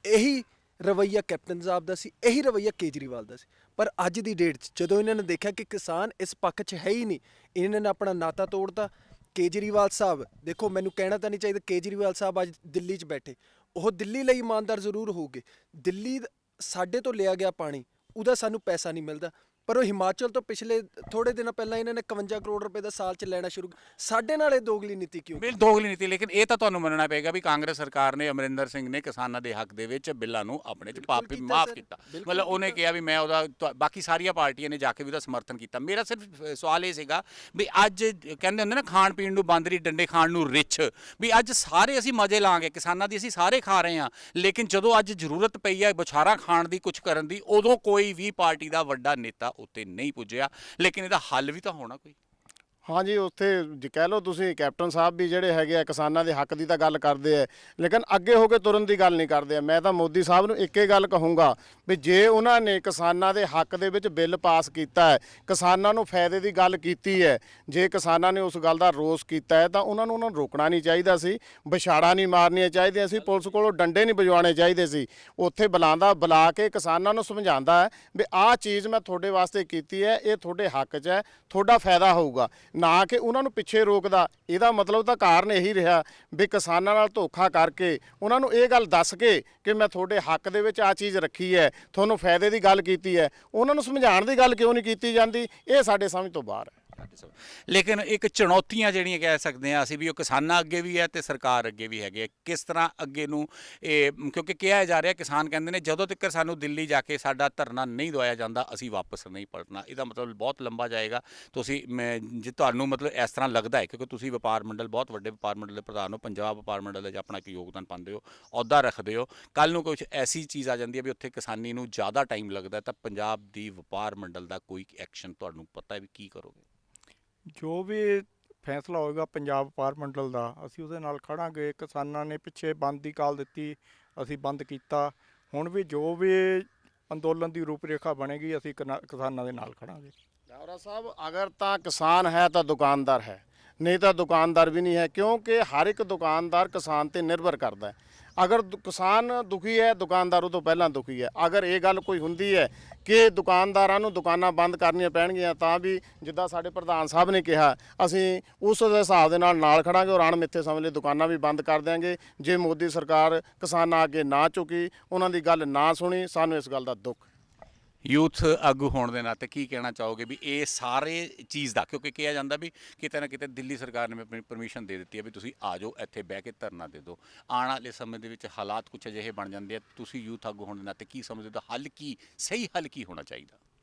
ਇਹੀ ਰਵੱਈਆ ਕੈਪਟਨ ਸਾਹਿਬ ਦਾ ਸੀ, ਇਹੀ ਰਵੱਈਆ ਕੇਜਰੀਵਾਲ ਦਾ ਸੀ। ਪਰ ਅੱਜ ਦੀ ਡੇਟ 'ਚ ਜਦੋਂ ਇਹਨਾਂ ਨੇ ਦੇਖਿਆ ਕਿ ਕਿਸਾਨ ਇਸ ਪੱਖ 'ਚ ਹੈ ਹੀ ਨਹੀਂ, ਇਹਨਾਂ ਨੇ ਆਪਣਾ ਨਾਤਾ ਤੋੜਤਾ। ਕੇਜਰੀਵਾਲ ਸਾਹਿਬ ਦੇਖੋ, ਮੈਨੂੰ ਕਹਿਣਾ ਤਾਂ ਨਹੀਂ ਚਾਹੀਦਾ, ਕੇਜਰੀਵਾਲ ਸਾਹਿਬ ਅੱਜ ਦਿੱਲੀ 'ਚ ਬੈਠੇ, ਉਹ ਦਿੱਲੀ ਲਈ ਇਮਾਨਦਾਰ ਜ਼ਰੂਰ ਹੋਊਗੇ। ਦਿੱਲੀ ਸਾਡੇ ਤੋਂ ਲਿਆ ਗਿਆ ਪਾਣੀ, ਉਹਦਾ ਸਾਨੂੰ ਪੈਸਾ ਨਹੀਂ ਮਿਲਦਾ, ਪਰ ਉਹ ਹਿਮਾਚਲ ਤੋਂ ਪਿਛਲੇ ਥੋੜੇ ਦਿਨਾਂ ਪਹਿਲਾਂ ਇਹਨਾਂ ਨੇ 51 ਕਰੋੜ ਰੁਪਏ ਦਾ ਸਾਲ 'ਚ ਲੈਣਾ ਸ਼ੁਰੂ। ਸਾਡੇ ਨਾਲ ਇਹ ਦੋਗਲੀ ਨੀਤੀ ਕਿਉਂ? ਦੋਗਲੀ ਨੀਤੀ, ਲੇਕਿਨ ਇਹ ਤਾਂ ਤੁਹਾਨੂੰ ਮੰਨਣਾ ਪਏਗਾ ਵੀ ਕਾਂਗਰਸ ਸਰਕਾਰ ਨੇ, ਅਮਰਿੰਦਰ ਸਿੰਘ ਨੇ ਕਿਸਾਨਾਂ ਦੇ ਹੱਕ ਦੇ ਵਿੱਚ ਬਿੱਲਾਂ ਨੂੰ ਆਪਣੇ 'ਚ ਮਾਫ ਕੀਤਾ। ਮਤਲਬ ਉਹਨੇ ਕਿਹਾ ਵੀ ਮੈਂ ਉਹਦਾ, ਬਾਕੀ ਸਾਰੀਆਂ ਪਾਰਟੀਆਂ ਨੇ ਜਾ ਕੇ ਵੀ ਉਹਦਾ ਸਮਰਥਨ ਕੀਤਾ। ਮੇਰਾ ਸਿਰਫ ਸਵਾਲ ਇਹ ਸੀਗਾ ਵੀ ਅੱਜ ਕਹਿੰਦੇ ਹੁੰਦੇ ਨਾ ਖਾਣ ਪੀਣ ਨੂੰ ਬਾਂਦਰੀ, ਡੰਡੇ ਖਾਣ ਨੂੰ ਰਿੱਛ, ਵੀ ਅੱਜ ਸਾਰੇ ਅਸੀਂ ਮਜ਼ੇ ਲਾਂਗੇ, ਕਿਸਾਨਾਂ ਦੀ ਅਸੀਂ ਸਾਰੇ ਖਾ ਰਹੇ ਹਾਂ, ਲੇਕਿਨ ਜਦੋਂ ਅੱਜ ਜ਼ਰੂਰਤ ਪਈ ਹੈ ਬੁਛਾਰਾਂ ਖਾਣ ਦੀ, ਕੁਝ ਕਰਨ ਦੀ, ਉਦੋਂ ਕੋਈ ਵੀ ਪਾਰਟੀ ਦਾ ਵੱਡਾ ਨੇਤਾ ਉੱਤੇ ਨਹੀਂ ਪੁੱਜਿਆ। ਲੇਕਿਨ ਇਹਦਾ ਹੱਲ ਵੀ ਤਾਂ ਹੋਣਾ ਕੋਈ। ਹਾਂਜੀ, ਉੱਥੇ ਕਹਿ ਲਓ ਤੁਸੀਂ ਕੈਪਟਨ ਸਾਹਿਬ ਵੀ ਜਿਹੜੇ ਹੈਗੇ ਆ ਕਿਸਾਨਾਂ ਦੇ ਹੱਕ ਦੀ ਤਾਂ ਗੱਲ ਕਰਦੇ ਆ, ਲੇਕਿਨ ਅੱਗੇ ਹੋ ਕੇ ਤੁਰਨ ਦੀ ਗੱਲ ਨਹੀਂ ਕਰਦੇ ਆ। ਮੈਂ ਤਾਂ ਮੋਦੀ ਸਾਹਿਬ ਨੂੰ ਇੱਕੇ ਗੱਲ ਕਹੂੰਗਾ ਵੀ ਜੇ ਉਹਨਾਂ ਨੇ ਕਿਸਾਨਾਂ ਦੇ ਹੱਕ ਦੇ ਵਿੱਚ ਬਿੱਲ ਪਾਸ ਕੀਤਾ ਹੈ, ਕਿਸਾਨਾਂ ਨੂੰ ਫਾਇਦੇ ਦੀ ਗੱਲ ਕੀਤੀ ਹੈ, ਜੇ ਕਿਸਾਨਾਂ ਨੇ ਉਸ ਗੱਲ ਦਾ ਰੋਸ ਕੀਤਾ ਹੈ ਤਾਂ ਉਹਨਾਂ ਨੂੰ ਰੋਕਣਾ ਨਹੀਂ ਚਾਹੀਦਾ ਸੀ, ਵਿਛਾੜਾ ਨਹੀਂ ਮਾਰਨੀਆਂ ਚਾਹੀਦੀਆਂ ਸੀ, ਪੁਲਿਸ ਕੋਲੋਂ ਡੰਡੇ ਨਹੀਂ ਵਜਵਾਉਣੇ ਚਾਹੀਦੇ ਸੀ। ਉੱਥੇ ਬੁਲਾ ਕੇ ਕਿਸਾਨਾਂ ਨੂੰ ਸਮਝਾਉਂਦਾ ਹੈ ਵੀ ਆਹ ਚੀਜ਼ ਮੈਂ ਤੁਹਾਡੇ ਵਾਸਤੇ ਕੀਤੀ ਹੈ, ਇਹ ਤੁਹਾਡੇ ਹੱਕ 'ਚ ਹੈ, ਤੁਹਾਡਾ ਫਾਇਦਾ ਹੋਊਗਾ, ਨਾ ਕਿ ਉਹਨਾਂ ਨੂੰ ਪਿੱਛੇ ਰੋਕਦਾ। ਇਹਦਾ ਮਤਲਬ ਤਾਂ ਕਾਰਨ ਇਹੀ ਰਿਹਾ ਵੀ ਕਿਸਾਨਾਂ ਨਾਲ ਧੋਖਾ ਕਰਕੇ ਉਹਨਾਂ ਨੂੰ ਇਹ ਗੱਲ ਦੱਸ ਕੇ ਕਿ ਮੈਂ ਤੁਹਾਡੇ ਹੱਕ ਦੇ ਵਿੱਚ ਆਹ ਚੀਜ਼ ਰੱਖੀ ਹੈ, ਤੁਹਾਨੂੰ ਫਾਇਦੇ ਦੀ ਗੱਲ ਕੀਤੀ ਹੈ, ਉਹਨਾਂ ਨੂੰ ਸਮਝਾਉਣ ਦੀ ਗੱਲ ਕਿਉਂ ਨਹੀਂ ਕੀਤੀ ਜਾਂਦੀ, ਇਹ ਸਾਡੇ ਸਮਝ ਤੋਂ ਬਾਹਰ ਹੈ। ਲੇਕਿਨ ਇੱਕ ਚੁਣੌਤੀਆਂ ਜਿਹੜੀਆਂ ਕਹਿ ਸਕਦੇ ਹਾਂ ਅਸੀਂ ਵੀ ਉਹ ਕਿਸਾਨਾਂ ਅੱਗੇ ਵੀ ਹੈ ਤੇ ਸਰਕਾਰ ਅੱਗੇ ਵੀ ਹੈਗੇ, ਕਿਸ ਤਰ੍ਹਾਂ ਅੱਗੇ ਨੂੰ ਇਹ, ਕਿਉਂਕਿ ਕਿਹਾ ਜਾ ਰਿਹਾ, ਕਿਸਾਨ ਕਹਿੰਦੇ ਨੇ ਜਦੋਂ ਤੱਕ ਸਾਨੂੰ ਦਿੱਲੀ ਜਾ ਕੇ ਸਾਡਾ ਧਰਨਾ ਨਹੀਂ ਦਵਾਇਆ ਜਾਂਦਾ ਅਸੀਂ ਵਾਪਸ ਨਹੀਂ ਪਲਟਣਾ। ਇਹਦਾ ਮਤਲਬ ਬਹੁਤ ਲੰਬਾ ਜਾਏਗਾ। ਤੁਸੀਂ ਜੇ ਤੁਹਾਨੂੰ ਮਤਲਬ ਇਸ ਤਰ੍ਹਾਂ ਲੱਗਦਾ ਹੈ, ਕਿਉਂਕਿ ਤੁਸੀਂ ਵਪਾਰ ਮੰਡਲ, ਬਹੁਤ ਵੱਡੇ ਵਪਾਰ ਮੰਡਲ ਦੇ ਪ੍ਰਧਾਨ ਹੋ, ਪੰਜਾਬ ਵਪਾਰ ਮੰਡਲ ਦੇ 'ਚ ਆਪਣਾ ਇੱਕ ਯੋਗਦਾਨ ਪਾਉਂਦੇ ਹੋ, ਅਹੁਦਾ ਰੱਖਦੇ ਹੋ, ਕੱਲ੍ਹ ਨੂੰ ਕੁਝ ਐਸੀ ਚੀਜ਼ ਆ ਜਾਂਦੀ ਹੈ ਵੀ ਉੱਥੇ ਕਿਸਾਨੀ ਨੂੰ ਜ਼ਿਆਦਾ ਟਾਈਮ ਲੱਗਦਾ ਤਾਂ ਪੰਜਾਬ ਦੀ ਵਪਾਰ ਮੰਡਲ ਦਾ ਕੋਈ ਐਕਸ਼ਨ ਤੁਹਾਨੂੰ ਪਤਾ ਹੈ ਵੀ ਕੀ ਕਰੋਗੇ? ਜੋ ਵੀ ਫੈਸਲਾ ਹੋਏਗਾ ਪੰਜਾਬ ਵਪਾਰ ਮੰਡਲ ਦਾ, ਅਸੀਂ ਉਹਦੇ ਨਾਲ ਖੜਾਂਗੇ। ਕਿਸਾਨਾਂ ਨੇ ਪਿੱਛੇ ਬੰਦ ਦੀ ਕਾਲ ਦਿੱਤੀ, ਅਸੀਂ ਬੰਦ ਕੀਤਾ। ਹੁਣ ਵੀ ਜੋ ਵੀ ਅੰਦੋਲਨ ਦੀ ਰੂਪਰੇਖਾ ਬਣੇਗੀ ਅਸੀਂ ਕਿਸਾਨਾਂ ਦੇ ਨਾਲ ਖੜਾਂਗੇ। ਡਾਵਰਾ ਸਾਹਿਬ, ਅਗਰ ਤਾਂ ਕਿਸਾਨ ਹੈ ਤਾਂ ਦੁਕਾਨਦਾਰ ਹੈ, ਨਹੀਂ ਤਾਂ ਦੁਕਾਨਦਾਰ ਵੀ ਨਹੀਂ ਹੈ, ਕਿਉਂਕਿ ਹਰ ਇੱਕ ਦੁਕਾਨਦਾਰ ਕਿਸਾਨ ਤੇ ਨਿਰਭਰ ਕਰਦਾ ਹੈ। ਅਗਰ ਕਿਸਾਨ ਦੁਖੀ ਹੈ, ਦੁਕਾਨਦਾਰ ਉਹ ਤੋਂ ਪਹਿਲਾਂ ਦੁਖੀ ਹੈ। ਅਗਰ ਇਹ ਗੱਲ ਕੋਈ ਹੁੰਦੀ ਹੈ ਕਿ ਦੁਕਾਨਦਾਰਾਂ ਨੂੰ ਦੁਕਾਨਾਂ ਬੰਦ ਕਰਨੀਆਂ ਪੈਣਗੀਆਂ ਤਾਂ ਵੀ ਜਿੱਦਾਂ ਸਾਡੇ ਪ੍ਰਧਾਨ ਸਾਹਿਬ ਨੇ ਕਿਹਾ, ਅਸੀਂ ਉਸ ਦੇ ਹਿਸਾਬ ਦੇ ਨਾਲ ਖੜਾਂਗੇ ਔਰ ਅਣਮਿੱਥੇ ਸਮੇਂ ਲਈ ਦੁਕਾਨਾਂ ਵੀ ਬੰਦ ਕਰ ਦਿਆਂਗੇ। ਜੇ ਮੋਦੀ ਸਰਕਾਰ ਕਿਸਾਨਾਂ ਅੱਗੇ ਨਾ ਝੁਕੀ, ਉਹਨਾਂ ਦੀ ਗੱਲ ਨਾ ਸੁਣੀ, ਸਾਨੂੰ ਇਸ ਗੱਲ ਦਾ ਦੁੱਖ। ਯੂਥ ਆਗੂ ਹੋਣ ਦੇ ਨਾਤੇ ਕੀ ਕਹਿਣਾ ਚਾਹੋਗੇ ਵੀ ਇਹ ਸਾਰੇ ਚੀਜ਼ ਦਾ, ਕਿਉਂਕਿ ਕਿਹਾ ਜਾਂਦਾ ਵੀ ਕਿਤੇ ਨਾ ਕਿਤੇ ਦਿੱਲੀ ਸਰਕਾਰ ਨੇ ਆਪਣੀ ਪਰਮਿਸ਼ਨ ਦੇ ਦਿੱਤੀ ਹੈ ਵੀ ਤੁਸੀਂ ਆ ਜਾਓ, ਇੱਥੇ ਬਹਿ ਕੇ ਧਰਨਾ ਦੇ ਦਿਓ, ਆਉਣ ਵਾਲੇ ਸਮੇਂ ਦੇ ਵਿੱਚ ਹਾਲਾਤ ਕੁਛ ਅਜਿਹੇ ਬਣ ਜਾਂਦੇ ਆ, ਤੁਸੀਂ ਯੂਥ ਆਗੂ ਹੋਣ ਦੇ ਨਾਤੇ ਕੀ ਸਮਝਦੇ ਹੋ ਹੱਲ ਕੀ, ਸਹੀ ਹੱਲ ਕੀ ਹੋਣਾ ਚਾਹੀਦਾ?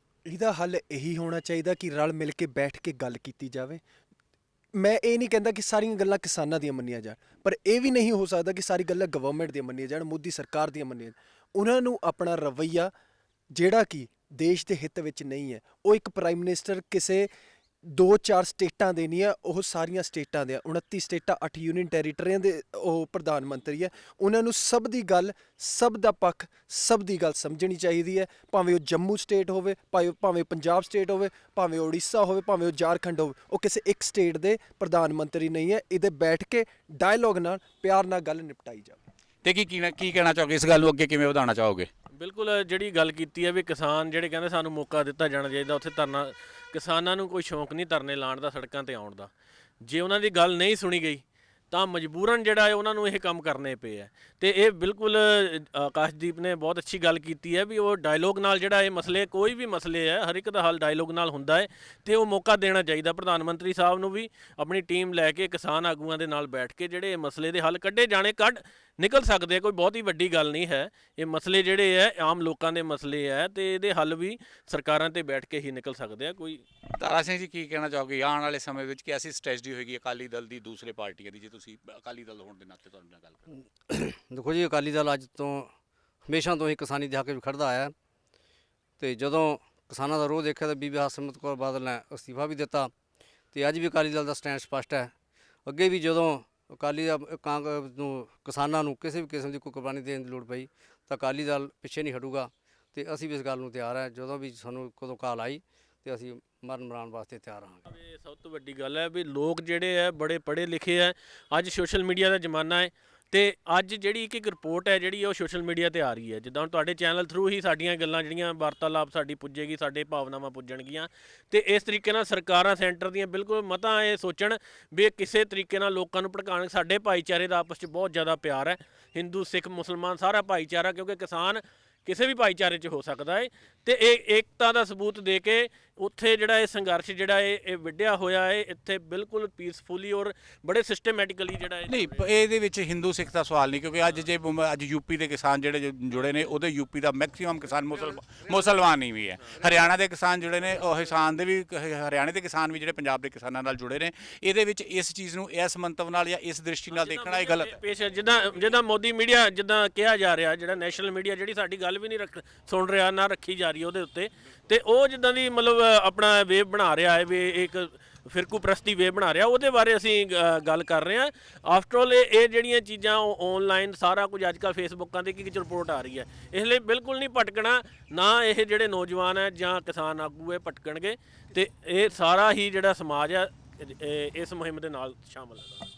ਇਹਦਾ ਹੱਲ ਇਹੀ ਹੋਣਾ ਚਾਹੀਦਾ ਕਿ ਰਲ ਮਿਲ ਕੇ ਬੈਠ ਕੇ ਗੱਲ ਕੀਤੀ ਜਾਵੇ। ਮੈਂ ਇਹ ਨਹੀਂ ਕਹਿੰਦਾ ਕਿ ਸਾਰੀਆਂ ਗੱਲਾਂ ਕਿਸਾਨਾਂ ਦੀਆਂ ਮੰਨੀਆਂ ਜਾਣ, ਪਰ ਇਹ ਵੀ ਨਹੀਂ ਹੋ ਸਕਦਾ ਕਿ ਸਾਰੀ ਗੱਲਾਂ ਗਵਰਨਮੈਂਟ ਦੀਆਂ ਮੰਨੀਆਂ ਜਾਣ, ਮੋਦੀ ਸਰਕਾਰ ਦੀਆਂ ਮੰਨੀਆਂ ਜਾਣ। ਉਹਨਾਂ ਨੂੰ ਆਪਣਾ ਰਵੱਈਆ ਜਿਹੜਾ ਕਿ ਦੇਸ਼ ਦੇ ਹਿੱਤ ਵਿੱਚ ਨਹੀਂ ਹੈ, ਉਹ ਇੱਕ ਪ੍ਰਾਈਮ ਮਿਨਿਸਟਰ ਕਿਸੇ 2-4 ਸਟੇਟਾਂ ਦੇ ਨਹੀਂ ਹੈ, ਉਹ ਸਾਰੀਆਂ ਸਟੇਟਾਂ ਦੇ ਆ। 29 ਸਟੇਟਾਂ 8 ਯੂਨੀਅਨ ਟੈਰੀਟਰੀਆਂ ਦੇ ਉਹ ਪ੍ਰਧਾਨ ਮੰਤਰੀ ਹੈ। ਉਹਨਾਂ ਨੂੰ ਸਭ ਦੀ ਗੱਲ, ਸਭ ਦਾ ਪੱਖ, ਸਭ ਦੀ ਗੱਲ ਸਮਝਣੀ ਚਾਹੀਦੀ ਹੈ। ਭਾਵੇਂ ਉਹ ਜੰਮੂ ਸਟੇਟ ਹੋਵੇ, ਭਾਵੇਂ ਪੰਜਾਬ ਸਟੇਟ ਹੋਵੇ, ਭਾਵੇਂ ਉੜੀਸਾ ਹੋਵੇ, ਭਾਵੇਂ ਉਹ ਝਾਰਖੰਡ ਹੋਵੇ, ਉਹ ਕਿਸੇ ਇੱਕ ਸਟੇਟ ਦੇ ਪ੍ਰਧਾਨ ਮੰਤਰੀ ਨਹੀਂ ਹੈ। ਇਹਦੇ ਬੈਠ ਕੇ ਡਾਇਲੋਗ ਨਾਲ, ਪਿਆਰ ਨਾਲ ਗੱਲ ਨਿਪਟਾਈ ਜਾਵੇ। ਤੇ ਕੀ ਕਹਿਣਾ ਚਾਹੋਗੇ ਇਸ ਗੱਲ ਨੂੰ ਅੱਗੇ ਕਿਵੇਂ ਵਧਾਉਣਾ ਚਾਹੋਗੇ? ਬਿਲਕੁਲ ਜਿਹੜੀ ਗੱਲ ਕੀਤੀ ਹੈ ਵੀ ਕਿਸਾਨ ਜਿਹੜੇ ਕਹਿੰਦੇ ਸਾਨੂੰ ਮੌਕਾ ਦਿੱਤਾ ਜਾਣਾ ਚਾਹੀਦਾ, ਉੱਥੇ ਧਰਨਾ, ਕਿਸਾਨਾਂ ਨੂੰ ਕੋਈ ਸ਼ੌਂਕ ਨਹੀਂ ਧਰਨੇ ਲਾਉਣ ਦਾ, ਸੜਕਾਂ ਤੇ ਆਉਣ ਦਾ। ਜੇ ਉਹਨਾਂ ਦੀ ਗੱਲ ਨਹੀਂ ਸੁਣੀ ਗਈ ਤਾਂ ਮਜਬੂਰਨ ਜਿਹੜਾ ਹੈ ਉਹਨਾਂ ਨੂੰ ਇਹ ਕੰਮ ਕਰਨੇ ਪਏ ਹੈ। ਤੇ ਇਹ ਬਿਲਕੁਲ ਆਕਾਸ਼ਦੀਪ ਨੇ ਬਹੁਤ ਅੱਛੀ ਗੱਲ ਕੀਤੀ ਹੈ ਵੀ ਉਹ ਡਾਇਲੋਗ ਨਾਲ ਜਿਹੜਾ ਇਹ ਮਸਲੇ, ਕੋਈ ਵੀ ਮਸਲੇ ਹੈ, ਹਰ ਇੱਕ ਦਾ ਹੱਲ ਡਾਇਲੋਗ ਨਾਲ ਹੁੰਦਾ ਹੈ ਤੇ ਉਹ ਮੌਕਾ ਦੇਣਾ ਚਾਹੀਦਾ ਪ੍ਰਧਾਨ ਮੰਤਰੀ ਸਾਹਿਬ ਨੂੰ ਵੀ। ਆਪਣੀ ਟੀਮ ਲੈ ਕੇ ਕਿਸਾਨ ਆਗੂਆਂ ਦੇ ਨਾਲ ਬੈਠ ਕੇ ਜਿਹੜੇ ਮਸਲੇ ਦੇ ਹੱਲ ਕੱਢੇ ਜਾਣੇ, ਨਿਕਲ ਸਕਦੇ, ਕੋਈ ਬਹੁਤੀ ਵੱਡੀ ਗੱਲ ਨਹੀਂ ਹੈ। ਇਹ ਮਸਲੇ ਜਿਹੜੇ ਹੈ ਆਮ ਲੋਕਾਂ ਦੇ ਮਸਲੇ ਹੈ ਤੇ ਇਹਦੇ ਹੱਲ ਵੀ ਸਰਕਾਰਾਂ ਤੇ ਬੈਠ ਕੇ ਹੀ ਨਿਕਲ ਸਕਦੇ ਆ। ਕੋਈ ਤਾਰਾ ਸਿੰਘ ਜੀ ਕੀ ਕਹਿਣਾ ਚਾਹੋਗੇ ਆਉਣ ਵਾਲੇ ਸਮੇਂ ਵਿੱਚ ਕਿ ਐਸੀ ਸਟ੍ਰੈਟਜੀ ਹੋਏਗੀ ਅਕਾਲੀ ਦਲ ਦੀ, ਦੂਸਰੇ ਪਾਰਟੀਆਂ ਦੀ, ਜੇ ਤੁਸੀਂ ਅਕਾਲੀ ਦਲ ਹੋਣ ਦੇ ਨਾਤੇ ਤੁਹਾਡੇ ਨਾਲ ਗੱਲ ਕਰਾਂ? ਦੇਖੋ ਜੀ, ਅਕਾਲੀ ਦਲ ਅੱਜ ਤੋਂ ਹਮੇਸ਼ਾ ਤੋਂ ਹੀ ਕਿਸਾਨੀ ਦੇ ਹੱਕ ਵਿੱਚ ਖੜਦਾ ਆਇਆ ਤੇ ਜਦੋਂ ਕਿਸਾਨਾਂ ਦਾ ਰੋਹ ਦੇਖਿਆ ਤਾਂ ਬੀਬੀ ਹਰਸਿਮਰਤ ਕੌਰ ਬਾਦਲ ਨੇ ਅਸਤੀਫਾ ਵੀ ਦਿੱਤਾ ਤੇ ਅੱਜ ਵੀ ਅਕਾਲੀ ਦਲ ਦਾ ਸਟੈਂਡ ਸਪਸ਼ਟ ਹੈ। ਅੱਗੇ ਵੀ ਜਦੋਂ ਅਕਾਲੀ ਕਾਂਗਰਸ ਨੂੰ, ਕਿਸਾਨਾਂ ਨੂੰ ਕਿਸੇ ਵੀ ਕਿਸਮ ਦੀ ਕੋਈ ਕੁਰਬਾਨੀ ਦੇਣ ਦੀ ਲੋੜ ਪਈ ਤਾਂ ਅਕਾਲੀ ਦਲ ਪਿੱਛੇ ਨਹੀਂ ਹਟੂਗਾ ਤੇ ਅਸੀਂ ਵੀ ਇਸ ਗੱਲ ਨੂੰ ਤਿਆਰ ਹੈ। ਜਦੋਂ ਵੀ ਸਾਨੂੰ ਕਦੋਂ ਕਾਲ ਆਈ ਤੇ ਅਸੀਂ ਮਰਨ ਮਰਾਉਣ ਵਾਸਤੇ ਤਿਆਰ ਹਾਂ। ਇਹ ਸਭ ਤੋਂ ਵੱਡੀ ਗੱਲ ਹੈ ਵੀ ਲੋਕ ਜਿਹੜੇ ਹੈ ਬੜੇ ਪੜ੍ਹੇ ਲਿਖੇ ਹੈ। ਅੱਜ ਸੋਸ਼ਲ ਮੀਡੀਆ ਦਾ ਜ਼ਮਾਨਾ ਹੈ ਤੇ ਅੱਜ ਜਿਹੜੀ ਇੱਕ ਰਿਪੋਰਟ ਹੈ ਜਿਹੜੀ ਉਹ ਸੋਸ਼ਲ ਮੀਡੀਆ ਤੇ ਆ ਰਹੀ ਹੈ। ਜਿੱਦਾਂ ਹੁਣ ਤੁਹਾਡੇ ਚੈਨਲ ਥਰੂ ਹੀ ਸਾਡੀਆਂ ਗੱਲਾਂ ਜਿਹੜੀਆਂ ਵਾਰਤਾਲਾਪ ਸਾਡੀ ਪੁੱਜੇਗੀ, ਸਾਡੇ ਭਾਵਨਾਵਾਂ ਪੁੱਜਣਗੀਆਂ ਤੇ ਇਸ ਤਰੀਕੇ ਨਾਲ ਸਰਕਾਰਾਂ ਸੈਂਟਰ ਦੀਆਂ ਬਿਲਕੁਲ ਮਤਾਂ ਇਹ ਸੋਚਣ ਵੀ ਇਹ ਕਿਸੇ ਤਰੀਕੇ ਨਾਲ ਲੋਕਾਂ ਨੂੰ ਭੜਕਾਉਣ। ਸਾਡੇ ਭਾਈਚਾਰੇ ਦਾ ਆਪਸ 'ਚ ਬਹੁਤ ਜ਼ਿਆਦਾ ਪਿਆਰ ਹੈ, ਹਿੰਦੂ, ਸਿੱਖ, ਮੁਸਲਮਾਨ ਸਾਰਾ ਭਾਈਚਾਰਾ, ਕਿਉਂਕਿ ਕਿਸਾਨ ਕਿਸੇ ਵੀ ਭਾਈਚਾਰੇ 'ਚ ਹੋ ਸਕਦਾ ਹੈ ਤੇ ਇਹ ਏਕਤਾ ਦਾ ਸਬੂਤ ਦੇ ਕੇ ਉੱਥੇ ਜਿਹੜਾ ਇਹ ਸੰਘਰਸ਼ ਜਿਹੜਾ ਇਹ ਵਿੱਢਿਆ ਹੋਇਆ ਹੈ, ਇੱਥੇ ਬਿਲਕੁਲ ਪੀਸਫੁਲੀ ਔਰ ਬੜੇ ਸਿਸਟਮੈਟਿਕਲੀ ਜਿਹੜਾ ਇਹ ਨਹੀਂ, ਇਹਦੇ ਵਿੱਚ ਹਿੰਦੂ ਸਿੱਖ ਦਾ ਸਵਾਲ ਨਹੀਂ, ਕਿਉਂਕਿ ਅੱਜ ਅੱਜ ਯੂਪੀ ਦੇ ਕਿਸਾਨ ਜਿਹੜੇ ਜੁੜੇ ਨੇ ਉਹਦੇ ਯੂਪੀ ਦਾ ਮੈਕਸਿਮਮ ਕਿਸਾਨ ਮੁਸਲਮਾਨ ਹੀ ਵੀ ਹੈ। ਹਰਿਆਣਾ ਦੇ ਕਿਸਾਨ ਜਿਹੜੇ ਨੇ ਉਹ ਹਰਿਆਣੇ ਦੇ ਕਿਸਾਨ ਵੀ ਜਿਹੜੇ ਪੰਜਾਬ ਦੇ ਕਿਸਾਨਾਂ ਨਾਲ ਜੁੜੇ ਨੇ। ਇਹਦੇ ਵਿੱਚ ਇਸ ਚੀਜ਼ ਨੂੰ ਇਸ ਮੰਤਵ ਨਾਲ ਜਾਂ ਇਸ ਦ੍ਰਿਸ਼ਟੀ ਨਾਲ ਦੇਖਣਾ ਇਹ ਗਲਤ ਪੇਸ਼ ਹੈ। ਜਿੱਦਾਂ ਮੋਦੀ ਮੀਡੀਆ ਜਿੱਦਾਂ ਕਿਹਾ ਜਾ ਰਿਹਾ, ਜਿਹੜਾ ਨੈਸ਼ਨਲ ਮੀਡੀਆ ਜਿਹੜੀ ਸਾਡੀ ਗੱਲ ਵੀ ਨਹੀਂ ਸੁਣ ਰਿਹਾ, ਨਾ ਰੱਖੀ ਜਾ ਰਹੀ ਉਹਦੇ ਉੱਤੇ, ਤੇ ਉਹ ਜਿੱਦਾਂ ਦੀ ਮਤਲਬ ਆਪਣਾ ਵੇਵ ਬਣਾ ਰਿਹਾ ਹੈ, ਵੀ ਇੱਕ ਫਿਰਕੂ ਪ੍ਰਸਤੀ ਵੇਵ ਬਣਾ ਰਿਹਾ, ਉਹਦੇ ਬਾਰੇ ਅਸੀਂ ਗੱਲ ਕਰ ਰਹੇ ਹਾਂ। ਆਫਟਰ ਆਲ ਇਹ ਜਿਹੜੀਆਂ ਚੀਜ਼ਾਂ ਆਨਲਾਈਨ ਸਾਰਾ ਕੁਝ ਅੱਜ ਕੱਲ੍ਹ ਫੇਸਬੁੱਕਾਂ ਤੇ ਕੀ ਰਿਪੋਰਟ ਆ ਰਹੀ ਹੈ, ਇਸ ਲਈ ਬਿਲਕੁਲ ਨਹੀਂ ਭਟਕਣਾ, ਨਾ ਇਹ ਜਿਹੜੇ ਨੌਜਵਾਨ ਹੈ ਜਾਂ ਕਿਸਾਨ ਆਗੂ ਇਹ ਭਟਕਣਗੇ, ਤੇ ਇਹ ਸਾਰਾ ਹੀ ਜਿਹੜਾ ਸਮਾਜ ਹੈ ਇਸ ਮੁਹਿੰਮ ਦੇ ਨਾਲ ਸ਼ਾਮਲ ਹੈ।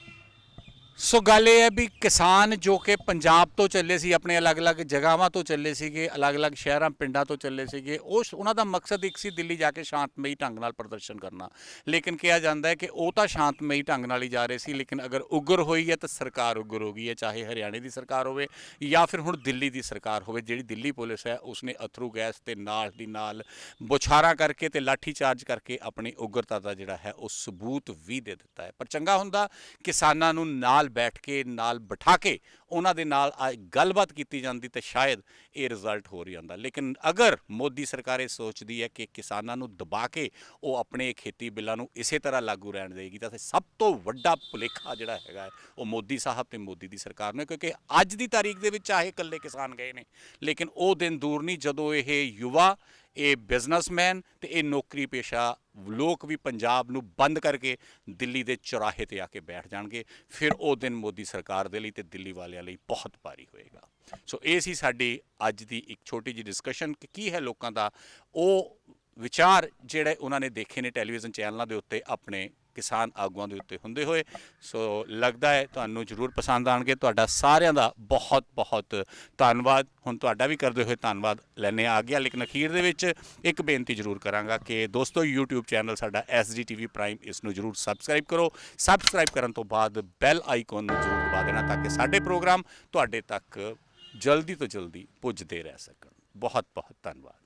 ਸੋ ਗੱਲ ਇਹ ਹੈ ਵੀ ਕਿਸਾਨ ਜੋ ਕਿ ਪੰਜਾਬ ਤੋਂ ਚੱਲੇ ਸੀ, ਆਪਣੇ ਅਲੱਗ-ਅਲੱਗ ਜਗ੍ਹਾਵਾਂ ਤੋਂ ਚੱਲੇ ਸੀਗੇ, ਅਲੱਗ-ਅਲੱਗ ਸ਼ਹਿਰਾਂ ਪਿੰਡਾਂ ਤੋਂ ਚੱਲੇ ਸੀਗੇ, ਉਹਨਾਂ ਦਾ ਮਕਸਦ ਇੱਕ ਸੀ ਦਿੱਲੀ ਜਾ ਕੇ ਸ਼ਾਂਤਮਈ ਢੰਗ ਨਾਲ ਪ੍ਰਦਰਸ਼ਨ ਕਰਨਾ। ਲੇਕਿਨ ਕਿਹਾ ਜਾਂਦਾ ਹੈ ਕਿ ਉਹ ਤਾਂ ਸ਼ਾਂਤਮਈ ਢੰਗ ਨਾਲ ਹੀ ਜਾ ਰਹੇ ਸੀ, ਲੇਕਿਨ ਅਗਰ ਉਗਰ ਹੋਈ ਹੈ ਤਾਂ ਸਰਕਾਰ ਉਗਰ ਹੋ ਗਈ ਹੈ, ਚਾਹੇ ਹਰਿਆਣੇ ਦੀ ਸਰਕਾਰ ਹੋਵੇ ਜਾਂ ਫਿਰ ਹੁਣ ਦਿੱਲੀ ਦੀ ਸਰਕਾਰ ਹੋਵੇ। ਜਿਹੜੀ ਦਿੱਲੀ ਪੁਲਿਸ ਹੈ ਉਸਨੇ ਅਥਰੂ ਗੈਸ ਤੇ ਨਾਲ ਦੀ ਨਾਲ ਬੁਛਾਰਾਂ ਕਰਕੇ ਤੇ ਲਾਠੀ ਚਾਰਜ ਕਰਕੇ ਆਪਣੀ ਉਗਰਤਾ ਦਾ ਜਿਹੜਾ ਹੈ ਉਹ ਸਬੂਤ ਵੀ ਦੇ ਦਿੱਤਾ ਹੈ। ਪਰ ਚੰਗਾ ਹੁੰਦਾ ਕਿਸਾਨਾਂ ਨੂੰ ਨਾਲ ਬੈਠ ਕੇ, ਨਾਲ ਬਿਠਾ ਕੇ ਉਹਨਾਂ ਦੇ ਨਾਲ ਗੱਲਬਾਤ ਕੀਤੀ ਜਾਂਦੀ ਤਾਂ ਸ਼ਾਇਦ ਇਹ ਰਿਜ਼ਲਟ ਹੋ ਜਾਂਦਾ। ਲੇਕਿਨ ਅਗਰ ਮੋਦੀ ਸਰਕਾਰ ਇਹ ਸੋਚਦੀ ਹੈ ਕਿ ਕਿਸਾਨਾਂ ਨੂੰ ਦਬਾ ਕੇ ਉਹ ਆਪਣੇ ਖੇਤੀ ਬਿੱਲਾਂ ਨੂੰ ਇਸੇ ਤਰ੍ਹਾਂ ਲਾਗੂ ਰਹਿਣ ਦੇਗੀ, ਤਾਂ ਸਭ ਤੋਂ ਵੱਡਾ ਭੁਲੇਖਾ ਜਿਹੜਾ ਹੈਗਾ ਉਹ ਮੋਦੀ ਸਾਹਿਬ ਤੇ ਮੋਦੀ ਦੀ ਸਰਕਾਰ ਨੂੰ, ਕਿਉਂਕਿ ਅੱਜ ਦੀ ਤਾਰੀਖ ਦੇ ਵਿੱਚ ਚਾਹੇ ਇਕੱਲੇ ਕਿਸਾਨ ਗਏ ਨੇ, ਲੇਕਿਨ ਉਹ ਦਿਨ ਦੂਰ ਨਹੀਂ ਜਦੋਂ ਇਹ ਯੁਵਾ, ਇਹ ਬਿਜ਼ਨਸਮੈਨ ਤੇ ਇਹ ਨੌਕਰੀ ਪੇਸ਼ਾ ਲੋਕ ਵੀ ਪੰਜਾਬ ਨੂੰ ਬੰਦ ਕਰਕੇ ਦਿੱਲੀ ਦੇ ਚੁਰਾਹੇ ਤੇ ਆ ਕੇ ਬੈਠ ਜਾਣਗੇ। ਫਿਰ ਉਹ ਦਿਨ ਮੋਦੀ ਸਰਕਾਰ ਦੇ ਲਈ ਤੇ ਦਿੱਲੀ ਵਾਲਿਆਂ ਲਈ ਬਹੁਤ ਭਾਰੀ ਹੋਏਗਾ। ਸੋ ਇਹ ਸੀ ਸਾਡੀ ਅੱਜ ਦੀ ਇੱਕ ਛੋਟੀ ਜਿਹੀ ਡਿਸਕਸ਼ਨ ਕਿ ਕੀ ਹੈ ਲੋਕਾਂ ਦਾ ਉਹ ਵਿਚਾਰ ਜਿਹੜੇ ਉਹਨਾਂ ਨੇ ਦੇਖੇ ਨੇ ਟੈਲੀਵਿਜ਼ਨ ਚੈਨਲਾਂ ਦੇ ਉੱਤੇ ਆਪਣੇ ਕਿਸਾਨ ਆਗੂਆਂ ਦੇ ਉੱਤੇ ਹੁੰਦੇ ਹੋਏ। ਸੋ ਲੱਗਦਾ ਹੈ ਤੁਹਾਨੂੰ ਜ਼ਰੂਰ ਪਸੰਦ ਆਉਣਗੇ। ਤੁਹਾਡਾ ਸਾਰਿਆਂ ਦਾ ਬਹੁਤ ਬਹੁਤ ਧੰਨਵਾਦ। ਹੁਣ ਤੁਹਾਡਾ ਵੀ ਕਰਦੇ ਹੋਏ ਧੰਨਵਾਦ ਲੈਣੇ ਆ ਗਿਆ, ਲੇਕਿਨ ਅਖੀਰ ਦੇ ਵਿੱਚ ਇੱਕ ਬੇਨਤੀ ਜ਼ਰੂਰ ਕਰਾਂਗਾ ਕਿ ਦੋਸਤੋ YouTube ਚੈਨਲ ਸਾਡਾ SGTV ਪ੍ਰਾਈਮ, ਇਸ ਨੂੰ ਜ਼ਰੂਰ ਸਬਸਕ੍ਰਾਈਬ ਕਰੋ। ਸਬਸਕ੍ਰਾਈਬ ਕਰਨ ਤੋਂ ਬਾਅਦ ਬੈਲ ਆਈਕਨ ਨੂੰ ਜ਼ਰੂਰ ਦਬਾ ਦੇਣਾ ਤਾਂ ਕਿ ਸਾਡੇ ਪ੍ਰੋਗਰਾਮ ਤੁਹਾਡੇ ਤੱਕ ਜਲਦੀ ਤੋਂ ਜਲਦੀ ਪੁੱਜਦੇ ਰਹਿ ਸਕਣ। ਬਹੁਤ ਬਹੁਤ ਧੰਨਵਾਦ।